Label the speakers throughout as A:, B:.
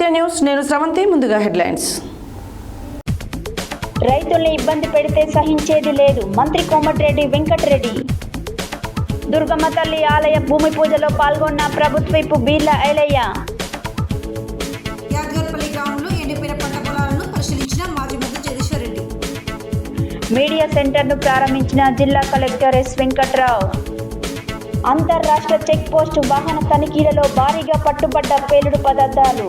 A: SK news నేను శ్రవంతి ముందుగా headlines.
B: రైతుల్ని ఇబ్బంది పెడితే సహించేది లేదు మంత్రి కోమటిరెడ్డి వెంకటరెడ్డి. దుర్గమ్మ తల్లి ఆలయ భూమి పూజలో పాల్గొన్న ప్రభుత్వపు బీర్ల ఐలయ్య.
C: యాదగిరిపల్లి గ్రామంలో ఎండిపోయిన పంట పొలాలను పరిశీలించిన మాజీ మంత్రి జగదీశ్వర్ రెడ్డి.
B: మీడియా సెంటర్ను ప్రారంభించిన జిల్లా కలెక్టర్ ఎస్ వెంకట్రావు. అంతర్రాష్ట్ర చెక్ పోస్టు వాహన తనిఖీలలో భారీగా పట్టుబడ్డ పేలుడు పదార్థాలు.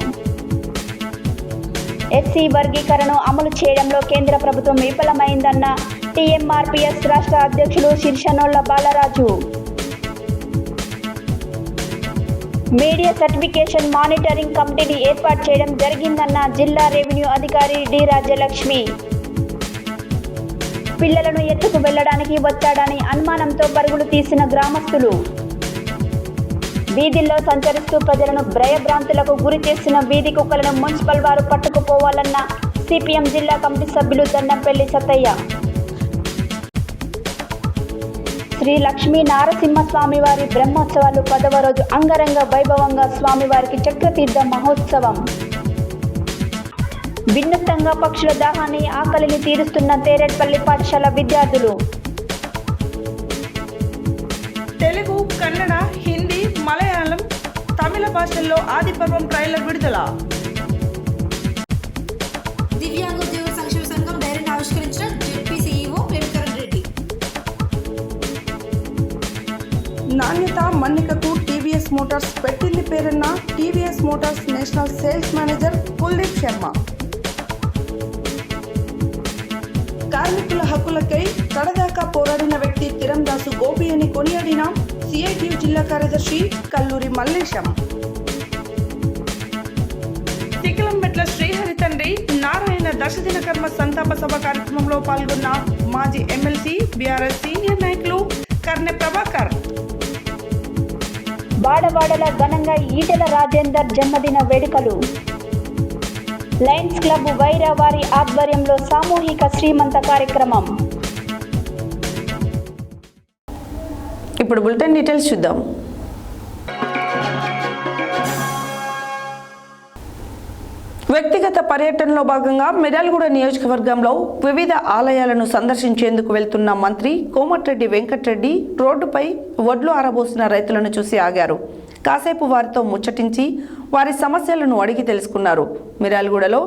B: ఎస్సీ వర్గీకరణ అమలు చేయడంలో కేంద్ర ప్రభుత్వం విఫలమైందన్న టీఎంఆర్పీఎస్ రాష్ట్ర అధ్యక్షులు శిర్షనోళ్ల బాలరాజు. మీడియా సర్టిఫికేషన్ మానిటరింగ్ కమిటీని ఏర్పాటు చేయడం జరిగిందన్న జిల్లా రెవెన్యూ అధికారి డి రాజ్యలక్ష్మి. పిల్లలను ఎత్తుకు వెళ్లడానికి వచ్చాడని అనుమానంతో పరుగులు తీసిన గ్రామస్తులు. వీధుల్లో సంచరిస్తూ ప్రజలను భయభ్రాంతులకు గురి చేసిన వీధి కుక్కలను మున్సిపల్ వారు పట్టుకుపోవాలన్న సిపిఎం జిల్లా కమిటీ సభ్యులు దండంపల్లి సత్తయ్య. శ్రీ లక్ష్మీ నారసింహస్వామివారి బ్రహ్మోత్సవాలు 10వ రోజు అంగరంగ వైభవంగా స్వామివారికి చక్రతీర్థ మహోత్సవం. వినూత్నంగా పక్షుల దాహాన్ని ఆకలిని తీరుస్తున్న తేరేడ్పల్లి పాఠశాల విద్యార్థులు.
D: తెలుగు, కన్నడ, హిందీ, మలయాళం, తమిళ భాషల్లో ఆదిపర్వం ట్రైలర్ విడుదల.
C: దివ్యాంగ ఉద్యోగుల సంక్షేమ సంఘం డైరెక్ట్ ఆవిష్కరించిన జెడ్పీ సీఈఓ ప్రేమకరణ్ రెడ్డి.
D: నాణ్యత మన్నికకు టీవీఎస్ మోటార్స్ పెట్టింది పేరున్న TVS Motors national sales manager Kuldeep Sharma. కార్మికుల హక్కులకై కడదాకా పోరాడిన వ్యక్తి తిరందాసు గోపి అని కొనియాడిన సిఐటియు జిల్లా కార్యదర్శి కల్లూరి మల్లేశం. తికిలంమెట్ల శ్రీహరి తండ్రి నారాయణ దశదిన కర్మ సంతాప సభ కార్యక్రమంలో పాల్గొన్న మాజీ ఎమ్మెల్సీ బీఆర్ఎస్ సీనియర్ నాయకులు కర్నె ప్రభాకర్.
B: వాడవాడల ఘనంగా ఈటెల రాజేందర్ జన్మదిన వేడుకలు. లయన్స్ క్లబ్ వైరా వారి ఆధ్వర్యంలో సామూహిక శ్రీమంత కార్యక్రమం.
A: ఇప్పుడు బులెటిన్ డీటెయిల్స్ చూద్దాం. వ్యక్తిగత పర్యటనలో భాగంగా మిర్యాలగూడ నియోజకవర్గంలో వివిధ ఆలయాలను సందర్శించేందుకు వెళ్తున్న మంత్రి కోమటిరెడ్డి వెంకటరెడ్డి రోడ్డుపై వడ్లు ఆరబోసిన రైతులను చూసి ఆగారు. కాసేపు వారితో ముచ్చటించి వారి సమస్యలను అడిగి తెలుసుకున్నారు. మిర్యాలగూడలో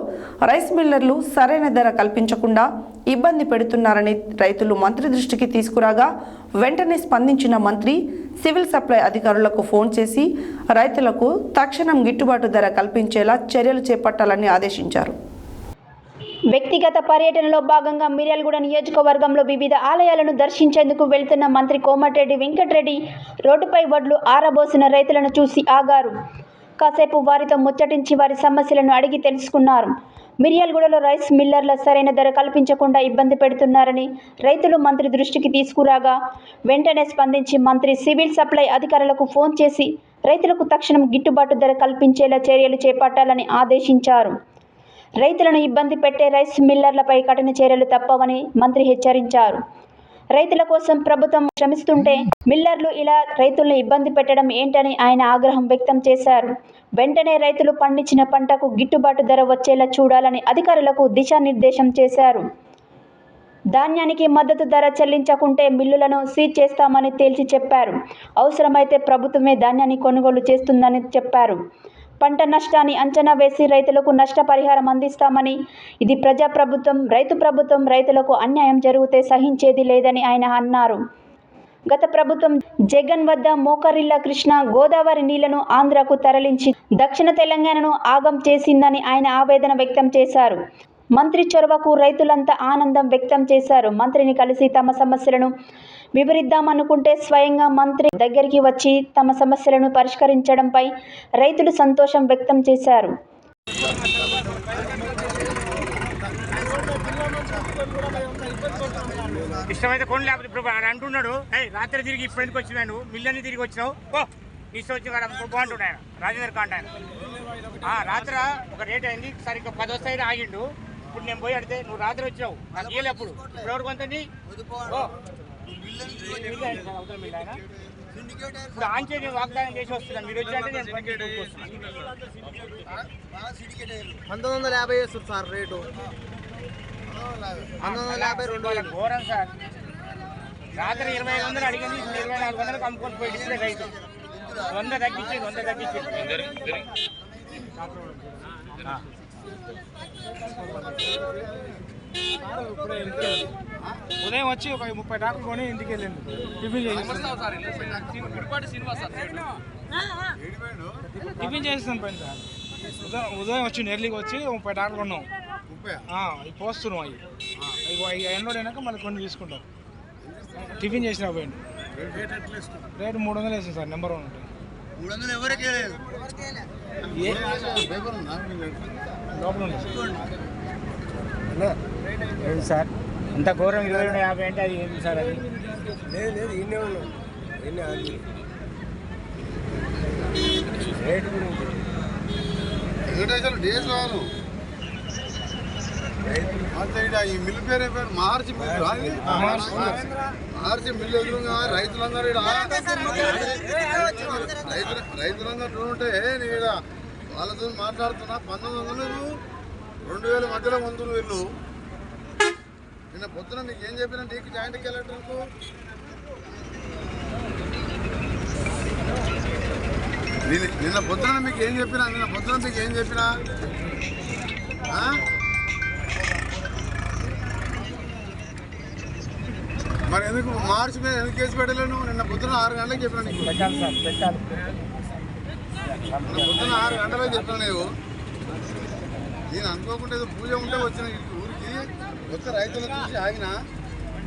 A: రైస్ మిల్లర్లు సరైన ధర కల్పించకుండా ఇబ్బంది పెడుతున్నారని రైతులు మంత్రి దృష్టికి తీసుకురాగా వెంటనే స్పందించిన మంత్రి సివిల్ సప్లై అధికారులకు ఫోన్ చేసి రైతులకు తక్షణం గిట్టుబాటు ధర కల్పించేలా చర్యలు చేపట్టాలని ఆదేశించారు.
B: వ్యక్తిగత పర్యటనలో భాగంగా మిర్యాలగూడ నియోజకవర్గంలో వివిధ ఆలయాలను దర్శించేందుకు వెళ్తున్న మంత్రి కోమటిరెడ్డి వెంకటరెడ్డి రోడ్డుపై వడ్లు ఆరబోసిన రైతులను చూసి ఆగారు. కాసేపు వారితో ముచ్చటించి వారి సమస్యలను అడిగి తెలుసుకున్నారు. మిర్యాలగూడలో రైస్ మిల్లర్ల సరైన ధర కల్పించకుండా ఇబ్బంది పెడుతున్నారని రైతులు మంత్రి దృష్టికి తీసుకురాగా వెంటనే స్పందించి మంత్రి సివిల్ సప్లై అధికారులకు ఫోన్ చేసి రైతులకు తక్షణం గిట్టుబాటు ధర కల్పించేలా చర్యలు చేపట్టాలని ఆదేశించారు. రైతులను ఇబ్బంది పెట్టే రైస్ మిల్లర్లపై కఠిన చర్యలు తప్పవని మంత్రి హెచ్చరించారు. రైతుల కోసం ప్రభుత్వం శ్రమిస్తుంటే మిల్లర్లు ఇలా రైతులను ఇబ్బంది పెట్టడం ఏంటని ఆయన ఆగ్రహం వ్యక్తం చేశారు. వెంటనే రైతులు పండించిన పంటకు గిట్టుబాటు ధర వచ్చేలా చూడాలని అధికారులకు దిశానిర్దేశం చేశారు. ధాన్యానికి మద్దతు ధర చెల్లించకుంటే మిల్లులను సీజ్ చేస్తామని తేల్చి చెప్పారు. అవసరమైతే ప్రభుత్వమే ధాన్యాన్ని కొనుగోలు చేస్తుందని చెప్పారు. పంట నష్టాన్ని అంచనా వేసి రైతులకు నష్టపరిహారం అందిస్తామని, ఇది ప్రజాప్రభుత్వం, రైతు ప్రభుత్వం, రైతులకు అన్యాయం జరిగితే సహించేది లేదని ఆయన అన్నారు. గత ప్రభుత్వం జగన్ వద్ద మోకరిల్లా కృష్ణ గోదావరి నీళ్లను ఆంధ్రకు తరలించి దక్షిణ తెలంగాణను ఆగం చేసిందని ఆయన ఆవేదన వ్యక్తం చేశారు. మంత్రి చొరవకు రైతులంతా ఆనందం వ్యక్తం చేశారు. మంత్రిని కలిసి తమ సమస్యలను వివరిద్దామనుకుంటే స్వయంగా మంత్రి దగ్గరికి వచ్చి తమ సమస్యలను పరిష్కరించడంపై రైతులు సంతోషం వ్యక్తం చేశారు.
E: ఇష్టమైతే కొన్ని లేకపోతే ఇప్పుడు అంటున్నాడు రాత్రి తిరిగి ఇప్పుడు ఎందుకు వచ్చినాను మిల్లని తిరిగి వచ్చినావు ఇష్టం వచ్చి బాగుంటుండే ఆయన రాజేంద్ర కాంట ఆయన రాత్రి ఒక రేట్ అయింది సరిగ్గా 10 వస్తాయి ఆగిండు. ఇప్పుడు నేను పోయి అడితే నువ్వు రాత్రి వచ్చినావు నాకు ఇవ్వలేప్పుడు ఇప్పుడు ఎవరు కొంత ఇప్పుడు ఆంచేది వాగ్దానం చేసి వస్తున్నాను, మీరు వచ్చారంటే నేను బండి వస్తున్నాను.
F: 1950 వేస్తారు సార్ రేటు. 1952
E: ఘోరం సార్. రాత్రి 2500 అడిగింది, 2400 అమ్ముకొని పోయి రైతు 100 తగ్గించేది.
G: ఉదయం వచ్చి ఒక 30 ట్రాక్టర్లు కొని ఇంటికి వెళ్ళండి. టిఫిన్ చేస్తాను పని సార్. ఉదయం వచ్చి నెర్లీకి వచ్చి 30 ట్రాక్టర్లు కొన్నాం. అవి పోస్తున్నాం. అవి ఎండోడ్ అయినాక మళ్ళీ కొన్ని తీసుకుంటాం. టిఫిన్ చేసిన పోయింది. రేటు 300 వేసింది సార్. నెంబర్ 1 ఉంటుంది.
F: 300 ఎవరికి
G: లోపల ఉంది
E: సార్. అంత ఘోరం 2250 అంటే అది ఏంటి సార్? అది
F: లేదు ఇన్నే ఉన్నాం.
E: రేటు గురించి
F: డేస్ కావాలి. ఈ మిల్లు పేరు మార్చి మిల్లు. మార్చి మిల్లు ఎదురుగా రైతులందరూ రైతులందరూ ఉంటే నేను వాళ్ళతో మాట్లాడుతున్నా. 1900 2000 మధ్యలో వంతులు వీళ్ళు. నిన్న పొద్దున నీకు ఏం చెప్పినా నీకు జాయింట్ కలెక్టర్కు నిన్న పొద్దున మీకు ఏం చెప్పినా మరి ఎందుకు మార్చి మీద ఎందుకు కేసు పెట్టలేను? నిన్న పొద్దున 6 గంటలకు చెప్పినా నీకు.
E: పెట్టాలి సార్, పెట్టాలి.
F: పొద్దున 6 గంటలకు చెప్పినా లేవు. నేను అనుకోకుండా ఏదో పూజ ఉంటే వచ్చిన ఊరికి కొత్త రైతులు చూసి ఆగిన.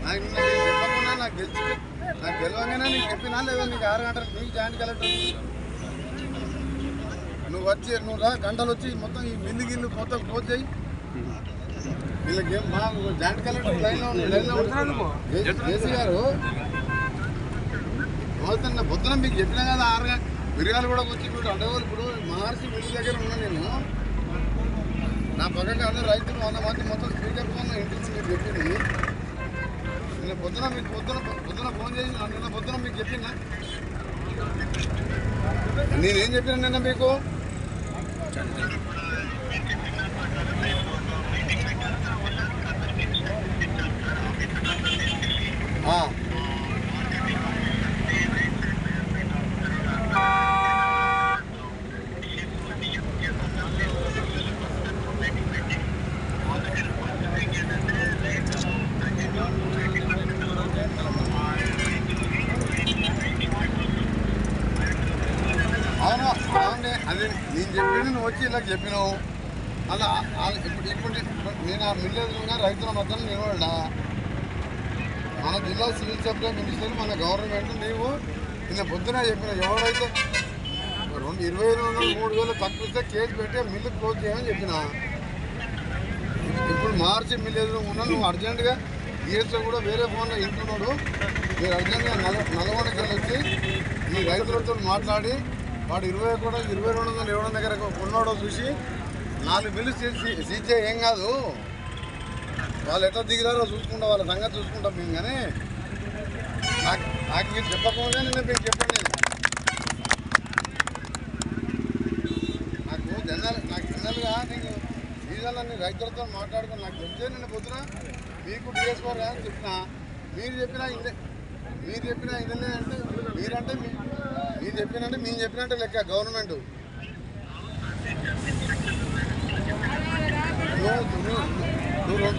F: నాకు నిన్న చెప్పకుండా నాకు గెలవగానే నీకు చెప్పినా లేదా? నీకు 6 గంటలకు నీకు జాయింట్ కలెక్టర్ నువ్వు రా గంటలు వచ్చి మొత్తం ఈ మిల్లు గిల్లు మొత్తం క్లోజ్ చేయి. వీళ్ళకి మా జాయింట్ కలెక్టర్ లైన్లో జేసీ గారు పొద్దున మీకు చెప్పినా కదా 6 గంటలు మిరియాలు కూడా వచ్చి ఇప్పుడు అడవులు. ఇప్పుడు మహర్షి మిల్లు దగ్గర ఉన్నా నేను. నా పక్కకి అందరూ రైతులు 100 మంది మొత్తం స్పీకర్ ఫోన్ ఇంటికి మీరు చెప్పింది. నిన్న పొద్దున మీకు పొద్దున ఫోన్ చేసి నిన్న పొద్దున మీకు చెప్పిందా? నేనేం చెప్పినా నిన్న మీకు? అవును అదే నేను చెప్పింది నువ్వు వచ్చి ఇలా చెప్పినావు. అలా ఇప్పుడు నేను ఆ మిల్లెదురుగా రైతుల మధ్యన నిలబడ్డా. మన జిల్లా సివిల్ సప్లై మినిస్టర్ మన గవర్నమెంట్ నీవు నిన్న పొద్దున చెప్పిన ఎవరైతే 20,000 తక్కువ ఇస్తే కేసు పెట్టి మిల్లు క్లోజ్ చేయమని చెప్పిన. ఇప్పుడు మార్చి మిల్లు ఎదురు ఉన్నా. నువ్వు అర్జెంటుగా ఈఎస్ఓ కూడా వేరే ఫోన్లో ఇంటున్నాడు. మీరు అర్జెంటుగా నల్గొండకి వచ్చి ఈ రైతులతో మాట్లాడి వాడు 2200 ఇవ్వడం దగ్గర ఉన్నాడో చూసి 4 బిల్లు సీజ్ చేయ ఏం కాదు. వాళ్ళు ఎట్లా దిగిరారో చూసుకుంటా, వాళ్ళ సంగతి చూసుకుంటాం మేము. కానీ నాకు మీరు చెప్పకుండా నిన్న మీకు చెప్పండి. నాకు జనరల్గా నేను సీజన్లన్నీ రైతులతో మాట్లాడుకుని నాకు చెప్తే నిన్న పొద్దున మీకు డిఎస్ఓ అని చెప్పిన. మీరు చెప్పినా ఇదే అంటే మీరంటే మీరు చెప్పినంటే మేము చెప్పినట్టే లెక్క. గవర్నమెంట్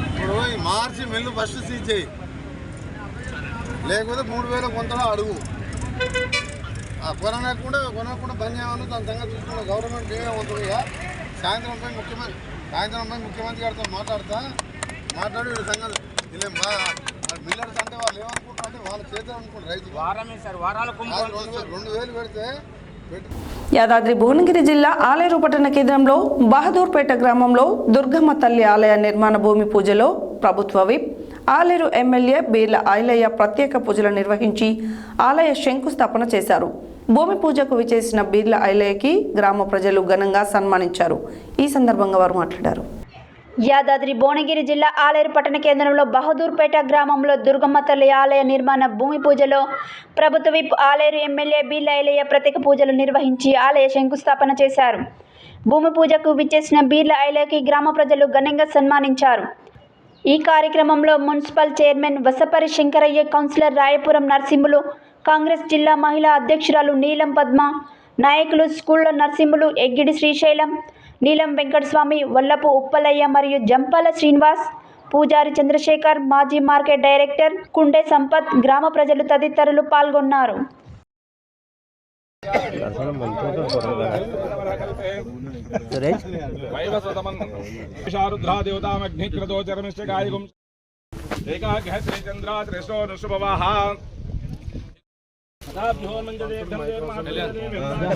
F: ఇప్పుడు ఈ మార్చి మిల్లు ఫస్ట్ సీజ్ చేయి, లేకపోతే 3000 కొంతలో అడుగు. కొనకుండా బంద్ చేయమని దాని సంగతి చూసుకున్న గవర్నమెంట్ మేమే ఉంటుంది. సాయంత్రం పోయి ముఖ్యమంత్రి గారితో మాట్లాడి వీళ్ళ సంగతి వీళ్ళేం బాగా మిల్లర్స్ అంటే వాళ్ళు ఏమనుకుంటారంటే వాళ్ళ చేతులు అనుకుంటారు. రైతు 2000 పెడితే
A: యాదాద్రి భువనగిరి జిల్లా ఆలేరు పట్టణ కేంద్రంలో బహదూర్పేట గ్రామంలో దుర్గమ్మ తల్లి ఆలయ నిర్మాణ భూమి పూజలో ప్రభుత్వ విప్ ఆలేరు ఎమ్మెల్యే బీర్ల ఐలయ్య ప్రత్యేక పూజలు నిర్వహించి ఆలయ శంకుస్థాపన చేశారు. భూమి పూజకు విచేసిన బీర్ల ఐలయ్యకి గ్రామ ప్రజలు ఘనంగా సన్మానించారు. ఈ సందర్భంగా వారు మాట్లాడారు.
B: యాదాద్రి భువనగిరి జిల్లా ఆలేరు పట్టణ కేంద్రంలో బహదూర్పేట గ్రామంలో దుర్గమ్మ తల్లి ఆలయ నిర్మాణ భూమి పూజలో ప్రభుత్వ whip Aler MLA B Ilaiah ప్రత్యేక పూజలు నిర్వహించి ఆలయ శంకుస్థాపన చేశారు. భూమి పూజకు విచ్చేసిన బీర్ల ఐలయ్యకి గ్రామ ప్రజలు ఘనంగా సన్మానించారు. ఈ కార్యక్రమంలో municipal chairman Vasapari Shankaraiah, councillor Rayapuram Narasimhulu, Congress జిల్లా మహిళా అధ్యక్షురాలు నీలం పద్మ, నాయకులు స్కూళ్ల నరసింహులు, ఎగ్గిడి శ్రీశైలం, నీలం వెంకటస్వామి, వల్లపు ఉప్పలయ్య మరియు జంపాల శ్రీనివాస్, పూజారి చంద్రశేఖర్, మాజీ మార్కెట్ డైరెక్టర్ కుండే సంపత్, గ్రామ ప్రజలు తదితరులు పాల్గొన్నారు.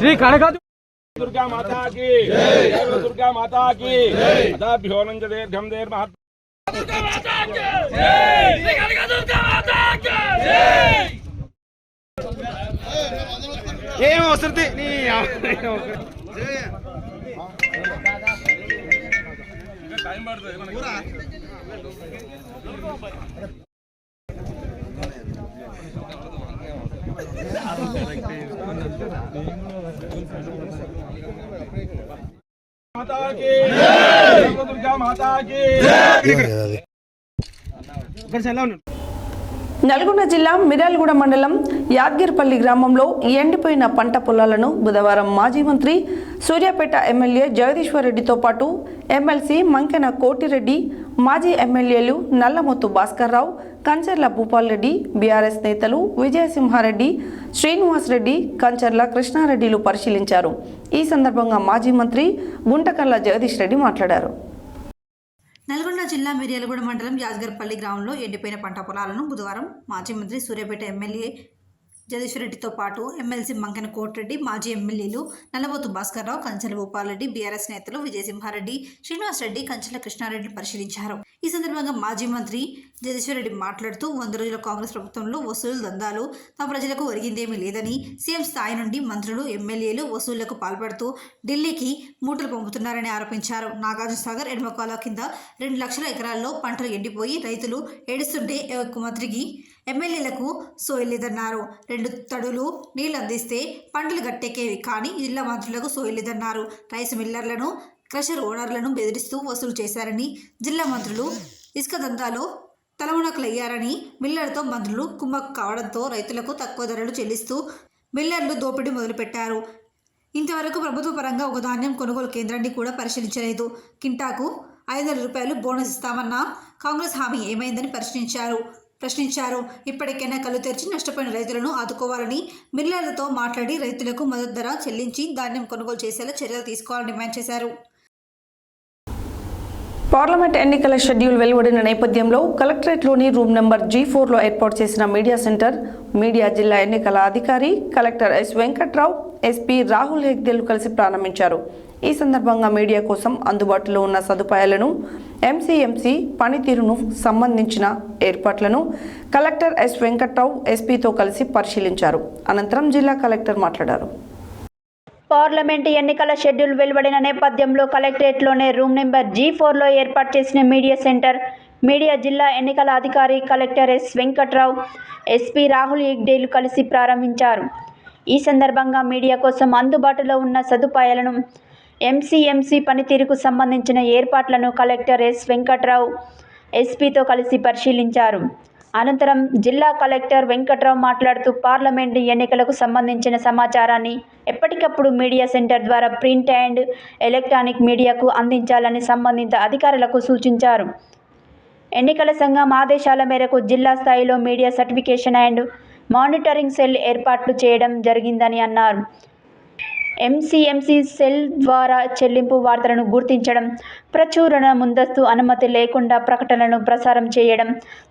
H: శ్రీ కనక दुर्गा माता की जय, दुर्गा माता की अदाभ्यो नंज दीर्घम देर महात्मा दुर्गा माता की जय, श्री कनक दुर्गा माता की जय। ఏం అవసరం నీ టైం పడుతుంది. माता की जय, दुर्गा माता की जय।
A: నల్గొండ జిల్లా మిర్యాలగూడ మండలం యాద్గిరిపల్లి గ్రామంలో ఎండిపోయిన పంట పొలాలను బుధవారం మాజీ మంత్రి సూర్యాపేట ఎమ్మెల్యే జగదీశ్వర్ రెడ్డితో పాటు ఎమ్మెల్సీ మంకెన కోటిరెడ్డి, మాజీ ఎమ్మెల్యేలు నల్లమొత్తు భాస్కర్రావు, కంచర్ల భూపాల్ రెడ్డి, బీఆర్ఎస్ నేతలు విజయసింహారెడ్డి, శ్రీనివాస్ రెడ్డి, కంచర్ల కృష్ణారెడ్డిలు పరిశీలించారు. ఈ సందర్భంగా మాజీ మంత్రి గుంటకల్ల జగదీష్ రెడ్డి మాట్లాడారు.
C: నల్గొండ జిల్లా మిర్యాలగూడ మండలం యాద్గిరిపల్లి గ్రామంలో ఎండిపోయిన పంట పొలాలను బుధవారం మాజీ మంత్రి సూర్యాపేట ఎమ్మెల్యే జగదీశ్వర్ రెడ్డితో పాటు ఎమ్మెల్సీ మంకెన కోటిరెడ్డి, మాజీ ఎమ్మెల్యేలు నల్లబోతు భాస్కర్రావు, కంచెల భూపాలరెడ్డి, బీఆర్ఎస్ నేతలు విజయసింహారెడ్డి, శ్రీనివాస్ రెడ్డి, కంచెల కృష్ణారెడ్డి పరిశీలించారు. ఈ సందర్భంగా మాజీ మంత్రి జగదీశ్వర్ రెడ్డి మాట్లాడుతూ 100 రోజుల కాంగ్రెస్ ప్రభుత్వంలో వసూలు దందాలు తమ ప్రజలకు ఒరిగిందేమీ లేదని, సీఎం స్థాయి నుండి మంత్రులు, ఎమ్మెల్యేలు వసూళ్లకు పాల్పడుతూ ఢిల్లీకి మూటలు పంపుతున్నారని ఆరోపించారు. నాగార్జున సాగర్ ఎడమకాల కింద 2 లక్షల ఎకరాల్లో పంటలు ఎండిపోయి రైతులు ఏడుస్తుంటే మంత్రికి, ఎమ్మెల్యేలకు సోయలేదన్నారు. 2 తడులు నీళ్లు అందిస్తే పంటలు గట్టెక్కేవి, కానీ జిల్లా మంత్రులకు సోయలేదన్నారు. రైస్ మిల్లర్లను, క్రషర్ ఓనర్లను బెదిరిస్తూ వసూలు చేశారని, జిల్లా మంత్రులు ఇసుక దందాలో తలమునకలయ్యారని, మిల్లర్తో మంత్రులు కుమ్మక్కు కావడంతో రైతులకు తక్కువ ధరలు చెల్లిస్తూ మిల్లర్లు దోపిడీ మొదలుపెట్టారు. ఇంతవరకు ప్రభుత్వ పరంగా ఒక ధాన్యం కొనుగోలు కేంద్రాన్ని కూడా పరిశీలించలేదు. కింటాకు 500 రూపాయలు బోనస్ ఇస్తామన్న కాంగ్రెస్ హామీ ఏమైందని ప్రశ్నించారు. ఇప్పటికైనా కళ్ళు తెరిచి నష్టపోయిన రైతులను ఆదుకోవాలని, మిల్లర్లతో మాట్లాడి రైతులకు మద్దతు ధర చెల్లించి ధాన్యం కొనుగోలు చేసేలా చర్యలు తీసుకోవాలని డిమాండ్ చేశారు.
A: పార్లమెంట్ ఎన్నికల షెడ్యూల్ వెలువడిన నేపథ్యంలో కలెక్టరేట్లోని రూమ్ నెంబర్ G4లో ఏర్పాటు చేసిన మీడియా సెంటర్ మీడియా జిల్లా ఎన్నికల అధికారి collector S Venkatrao, SP Rahul హెగ్దేలు కలిసి ప్రారంభించారు. ఈ సందర్భంగా మీడియా కోసం అందుబాటులో ఉన్న సదుపాయాలను, ఎంసీఎంసీ పనితీరును సంబంధించిన ఏర్పాట్లను కలెక్టర్ ఎస్ వెంకట్రావు ఎస్పీతో కలిసి పరిశీలించారు. అనంతరం జిల్లా కలెక్టర్ మాట్లాడారు.
B: పార్లమెంటు ఎన్నికల షెడ్యూల్ వెలువడిన నేపథ్యంలో కలెక్టరేట్లోనే రూమ్ నెంబర్ G4లో ఏర్పాటు చేసిన మీడియా సెంటర్ మీడియా జిల్లా ఎన్నికల అధికారి collector S Venkatrao, SP Rahul హెగ్దేలు కలిసి ప్రారంభించారు. ఈ సందర్భంగా మీడియా కోసం అందుబాటులో ఉన్న సదుపాయాలను, ఎంసీఎంసీ పనితీరుకు సంబంధించిన ఏర్పాట్లను కలెక్టర్ ఎస్ వెంకట్రావు ఎస్పీతో కలిసి పరిశీలించారు. అనంతరం జిల్లా కలెక్టర్ వెంకట్రావు మాట్లాడుతూ పార్లమెంటు ఎన్నికలకు సంబంధించిన సమాచారాన్ని ఎప్పటికప్పుడు మీడియా సెంటర్ ద్వారా ప్రింట్ అండ్ ఎలక్ట్రానిక్ మీడియాకు అందించాలని సంబంధిత అధికారులకు సూచించారు. ఎన్నికల సంఘం ఆదేశాల మేరకు జిల్లా స్థాయిలో media certification and monitoring cell ఏర్పాట్లు చేయడం జరిగిందని అన్నారు. ఎంసీఎంసీ సెల్ ద్వారా చెల్లింపు వార్తలను గుర్తించడం, ప్రచురణ ముందస్తు అనుమతి లేకుండా ప్రకటనలను ప్రసారం చేయడం,